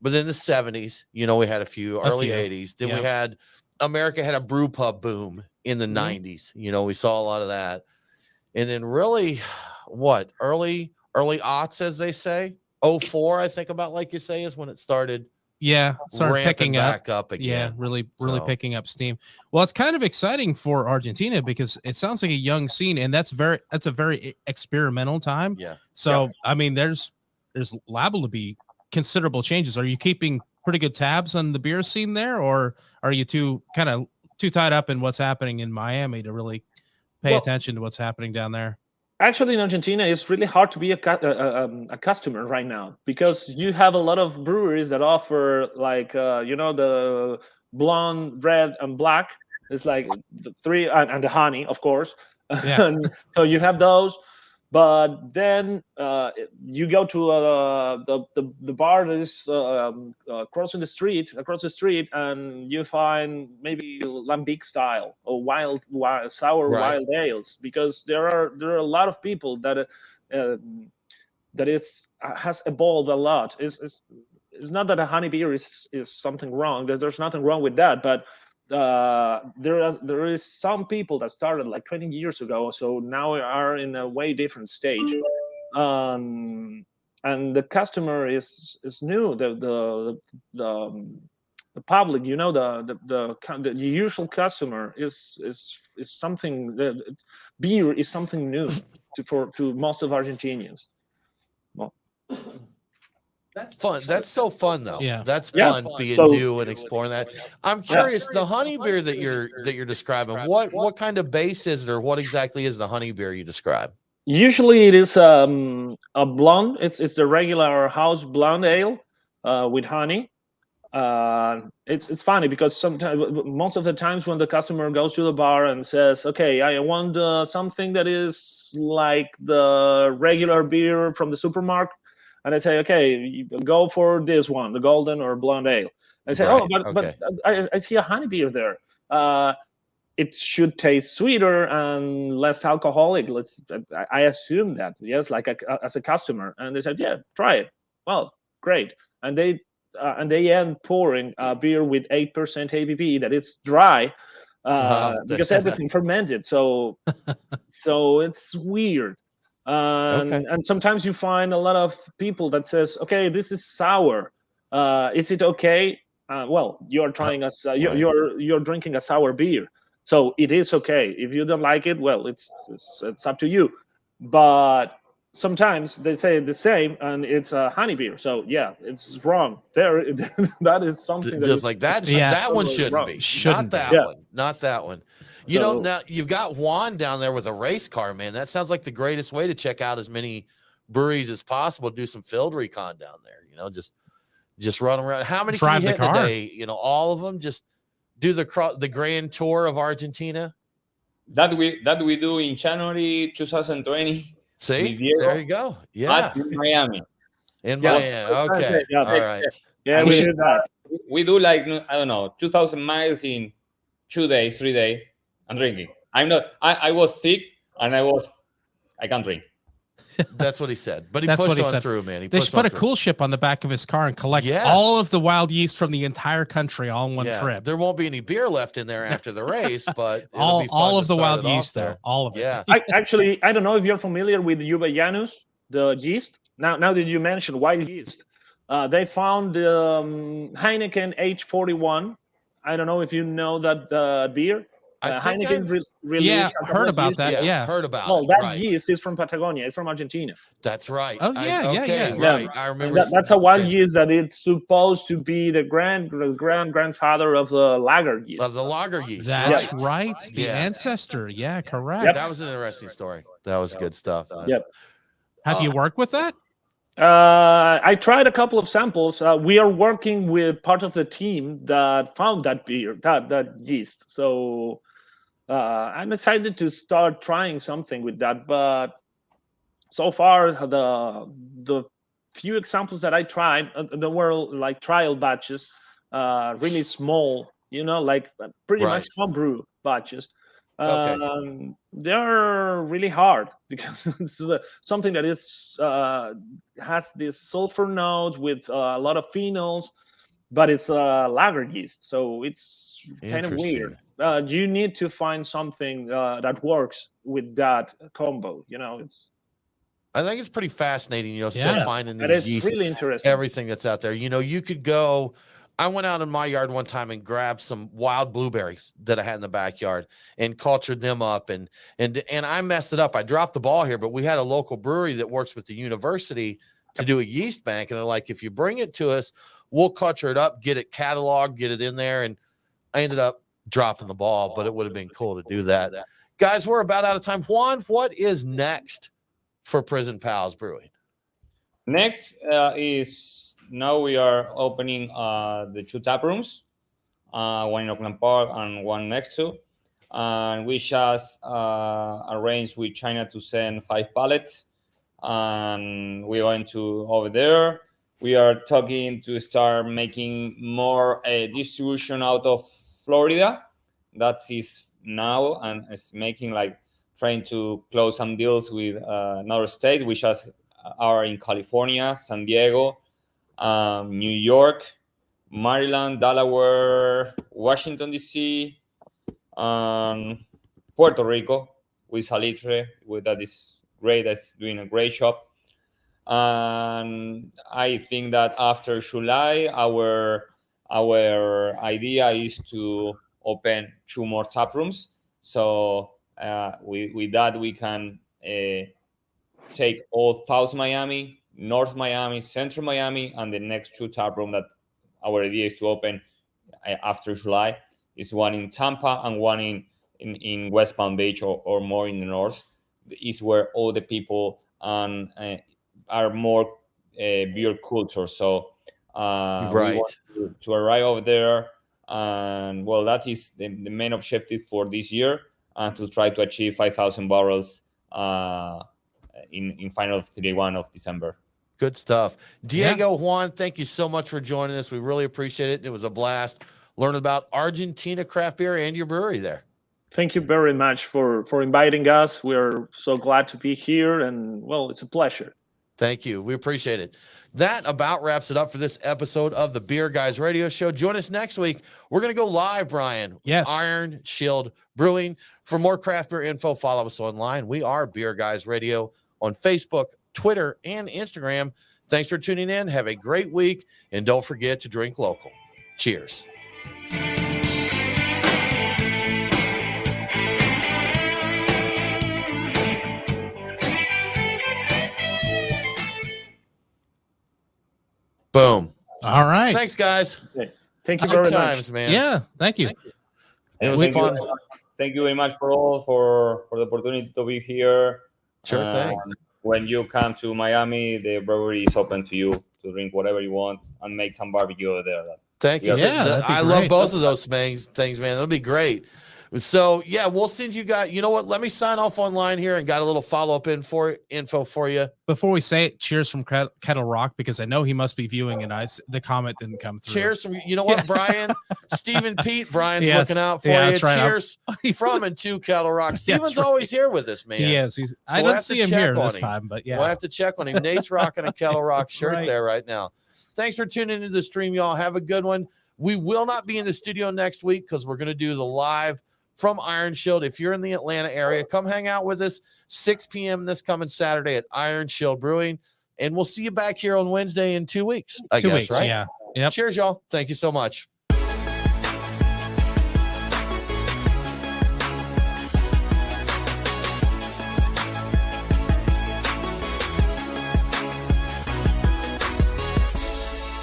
[SPEAKER 1] but then the 70s, we had a few, early 80s. Then we had, America had a brew pub boom in the 90s. We saw a lot of that. And then really, early aughts, as they say, 04, I think about, like you say, is when it started.
[SPEAKER 5] Yeah, started picking
[SPEAKER 1] back up again.
[SPEAKER 5] Yeah, really picking up steam. Well, it's kind of exciting for Argentina because it sounds like a young scene, and that's a very experimental time.
[SPEAKER 1] Yeah.
[SPEAKER 5] So I mean, there's liable to be considerable changes. Are you keeping pretty good tabs on the beer scene there, or are you too tied up in what's happening in Miami to really pay attention to what's happening down there?
[SPEAKER 4] Actually, in Argentina, it's really hard to be a customer right now because you have a lot of breweries that offer the blonde, red, and black. It's like the three, and the honey, of course.
[SPEAKER 5] Yeah.
[SPEAKER 4] And so you have those, but then you go to the bar that is across the street, and you find maybe lambic style or wild sour wild ales, because there are a lot of people that has evolved a lot. it's not that a honey beer is something wrong. There's nothing wrong with that, but there is some people that started like 20 years ago, so now we are in a way different stage. And the customer is new. The public, you know, the usual customer is something that beer is something new to most of Argentinians. Well,
[SPEAKER 1] That's fun. That's so fun, though.
[SPEAKER 5] Yeah.
[SPEAKER 1] That's
[SPEAKER 4] Yeah.
[SPEAKER 1] fun being
[SPEAKER 4] So-
[SPEAKER 1] new and exploring that. I'm curious, the honey beer that you're describing, what kind of base is it, or what exactly is the honey beer you describe?
[SPEAKER 4] Usually it is a blonde. It's the regular house blonde ale with honey. It's funny because most of the times when the customer goes to the bar and says, "Okay, I want something that is like the regular beer from the supermarket," and I say, "Okay, you go for this one, the golden or blonde ale." I say,
[SPEAKER 1] Right,
[SPEAKER 4] "Oh, but
[SPEAKER 1] okay.
[SPEAKER 4] I see a honey beer there. It should taste sweeter and less alcoholic." I assume that, yes, like as a customer, and they said, "Yeah, try it." Well, great, and they end pouring a beer with 8% ABV that it's dry because everything fermented. So it's weird. And sometimes you find a lot of people that says, "Okay, this is sour. Is it okay?" Well, you're trying you're drinking a sour beer, so it is okay. If you don't like it, well, it's up to you. But sometimes they say the same, and it's a honey beer. So yeah, it's wrong. That is something that
[SPEAKER 1] Just
[SPEAKER 4] is
[SPEAKER 1] like that.
[SPEAKER 5] Yeah.
[SPEAKER 1] That one
[SPEAKER 4] totally
[SPEAKER 1] shouldn't
[SPEAKER 4] wrong.
[SPEAKER 1] be.
[SPEAKER 5] Shouldn't
[SPEAKER 1] Not that
[SPEAKER 4] be. Yeah.
[SPEAKER 1] one. Not that one. You know,
[SPEAKER 4] So-
[SPEAKER 1] now you've got Juan down there with a race car, man. That sounds like the greatest way to check out as many breweries as possible. Do some field recon down there. You know, just run around. How many
[SPEAKER 5] Drive
[SPEAKER 1] can you
[SPEAKER 5] the
[SPEAKER 1] hit in a
[SPEAKER 5] car.
[SPEAKER 1] day? You know, all of them. Just do the grand tour of Argentina.
[SPEAKER 6] That we do in January 2020.
[SPEAKER 1] See,
[SPEAKER 6] With Diego
[SPEAKER 1] there you go. Yeah,
[SPEAKER 6] at Miami.
[SPEAKER 1] in
[SPEAKER 4] Yeah.
[SPEAKER 1] Miami. Okay,
[SPEAKER 4] Yeah.
[SPEAKER 1] all right.
[SPEAKER 4] Yeah,
[SPEAKER 6] And
[SPEAKER 4] we
[SPEAKER 6] we-
[SPEAKER 4] did that.
[SPEAKER 6] We do like, I don't know, 2,000 miles in 2 days, 3 days. I'm drinking. I'm not. I was sick and I can't drink.
[SPEAKER 1] That's what he said. But he
[SPEAKER 5] That's
[SPEAKER 1] pushed
[SPEAKER 5] what he
[SPEAKER 1] on
[SPEAKER 5] said.
[SPEAKER 1] through, man. He
[SPEAKER 5] They
[SPEAKER 1] pushed
[SPEAKER 5] should put
[SPEAKER 1] on
[SPEAKER 5] a
[SPEAKER 1] through.
[SPEAKER 5] cool ship on the back of his car and collect
[SPEAKER 1] Yes.
[SPEAKER 5] all of the wild yeast from the entire country all in one
[SPEAKER 1] Yeah,
[SPEAKER 5] trip.
[SPEAKER 1] there won't be any beer left in there after the race, but it'll
[SPEAKER 5] All
[SPEAKER 1] be fun
[SPEAKER 5] of
[SPEAKER 1] to
[SPEAKER 5] the
[SPEAKER 1] start
[SPEAKER 5] wild
[SPEAKER 1] it off
[SPEAKER 5] yeast, though.
[SPEAKER 1] there.
[SPEAKER 5] All of it.
[SPEAKER 1] Yeah.
[SPEAKER 4] I don't know if you're familiar with Uvellanos, the yeast. Now that you mentioned wild yeast, they found the Heineken H41. I don't know if you know that beer.
[SPEAKER 1] I think
[SPEAKER 4] Heineken released
[SPEAKER 5] Yeah,
[SPEAKER 4] a couple
[SPEAKER 5] heard
[SPEAKER 4] of
[SPEAKER 5] about
[SPEAKER 4] years
[SPEAKER 5] that.
[SPEAKER 4] ago.
[SPEAKER 5] Yeah.
[SPEAKER 1] heard about
[SPEAKER 4] Well,
[SPEAKER 1] it.
[SPEAKER 4] that
[SPEAKER 1] Right.
[SPEAKER 4] yeast is from Patagonia. It's from Argentina.
[SPEAKER 1] That's right.
[SPEAKER 5] Oh, yeah, yeah.
[SPEAKER 1] Right. I
[SPEAKER 4] And
[SPEAKER 1] remember.
[SPEAKER 4] that's a wild
[SPEAKER 1] saying-
[SPEAKER 4] yeast that it's supposed to be the grandfather of the lager yeast.
[SPEAKER 1] of the lager yeast.
[SPEAKER 5] That's
[SPEAKER 1] right.
[SPEAKER 5] right. The
[SPEAKER 1] Yeah.
[SPEAKER 5] ancestor. Yeah, correct.
[SPEAKER 4] Yep.
[SPEAKER 1] That was an interesting story. That was good stuff.
[SPEAKER 4] Yep.
[SPEAKER 5] Have you worked with that?
[SPEAKER 4] I tried a couple of samples. We are working with part of the team that found that beer, that yeast. So I'm excited to start trying something with that. But so far, the few examples that I tried, there were like trial batches, really small, like pretty much homebrew batches. They're really hard because it's something that is has this sulfur notes with a lot of phenols, but it's lager yeast, so it's kind of weird. You need to find something that works with that combo.
[SPEAKER 1] I think it's pretty fascinating, still
[SPEAKER 5] Yeah.
[SPEAKER 1] finding
[SPEAKER 4] That
[SPEAKER 1] these
[SPEAKER 4] is
[SPEAKER 1] yeast,
[SPEAKER 4] really interesting.
[SPEAKER 1] everything that's out there. You could go. I went out in my yard one time and grabbed some wild blueberries that I had in the backyard and cultured them up, and I messed it up. I dropped the ball here, but we had a local brewery that works with the university to do a yeast bank, and they're like, if you bring it to us, we'll culture it up, get it cataloged, get it in there, and I ended up dropping the ball, but it would have been cool to do that. Guys, we're about out of time. Juan, what is next for Prison Pals Brewing?
[SPEAKER 6] Next is now we are opening the 2 tap rooms, one in Oakland Park and one next to. And we just arranged with China to send 5 pallets. And we went to over there. We are talking to start making more distribution out of Florida. That is now, and it's making trying to close some deals with another state, which are in California, San Diego, New York, Maryland, Delaware, Washington, D.C., Puerto Rico with Salitre, that is great. That's doing a great job. And I think that after July, our idea is to open 2 more tap rooms. So with that, we can take all South Miami, North Miami, Central Miami, and the next 2 tap room that our idea is to open after July is one in Tampa and one in West Palm Beach or more in the north. Is where all the people are more beer culture. So we want to arrive over there, and well, that is the main objective for this year, and to try to achieve 5,000 barrels in final 31 of December.
[SPEAKER 1] Good stuff. Diego, Juan, thank you so much for joining us. We really appreciate it. It was a blast learning about Argentina craft beer and your brewery there.
[SPEAKER 4] Thank you very much for inviting us. We're so glad to be here, and well, it's a pleasure.
[SPEAKER 1] Thank you. We appreciate it. That about wraps it up for this episode of the Beer Guys Radio Show. Join us next week. We're going to go live, Brian.
[SPEAKER 5] Yes.
[SPEAKER 1] Iron Shield Brewing. For more craft beer info, follow us online. We are Beer Guys Radio on Facebook, Twitter, and Instagram. Thanks for tuning in. Have a great week, and don't forget to drink local. Cheers. Boom.
[SPEAKER 5] All right.
[SPEAKER 1] Thanks, guys.
[SPEAKER 4] Thank you
[SPEAKER 1] Good
[SPEAKER 4] very
[SPEAKER 1] times,
[SPEAKER 4] much.
[SPEAKER 1] man.
[SPEAKER 5] Yeah. Thank you.
[SPEAKER 1] It was fun.
[SPEAKER 6] Thank you very much for the opportunity to be here.
[SPEAKER 1] Sure thing.
[SPEAKER 6] When you come to Miami, the brewery is open to you to drink whatever you want and make some barbecue over there.
[SPEAKER 1] Thank you.
[SPEAKER 5] Yeah, that'd be
[SPEAKER 1] I love
[SPEAKER 5] great.
[SPEAKER 1] both of those things, man. That'll be great. So yeah, we'll send you guys. You know what? Let me sign off online here and got a little follow-up info for you.
[SPEAKER 5] Before we say it, cheers from Kettle Rock, because I know he must be viewing, and the comment didn't come through.
[SPEAKER 1] Cheers from, you know what, Brian? Stephen Pete, Brian's
[SPEAKER 5] Yes.
[SPEAKER 1] looking out for
[SPEAKER 5] Yeah,
[SPEAKER 1] you.
[SPEAKER 5] that's right.
[SPEAKER 1] Cheers from and to Kettle Rock. Stephen's
[SPEAKER 5] right.
[SPEAKER 1] always here with us, man.
[SPEAKER 5] He is. He's, I
[SPEAKER 1] we'll
[SPEAKER 5] don't
[SPEAKER 1] have to
[SPEAKER 5] see him
[SPEAKER 1] check
[SPEAKER 5] here
[SPEAKER 1] on
[SPEAKER 5] this
[SPEAKER 1] him.
[SPEAKER 5] time, but yeah.
[SPEAKER 1] We'll have to check on him. Nate's rocking a Kettle Rock
[SPEAKER 5] That's
[SPEAKER 1] shirt
[SPEAKER 5] right.
[SPEAKER 1] there right now. Thanks for tuning into the stream, y'all. Have a good one. We will not be in the studio next week because we're going to do the live from Iron Shield. If you're in the Atlanta area, come hang out with us 6 p.m. this coming Saturday at Iron Shield Brewing. And we'll see you back here on Wednesday in 2 weeks, I
[SPEAKER 5] 2
[SPEAKER 1] guess,
[SPEAKER 5] weeks,
[SPEAKER 1] right?
[SPEAKER 5] yeah. Yep.
[SPEAKER 1] Cheers, y'all. Thank you so much.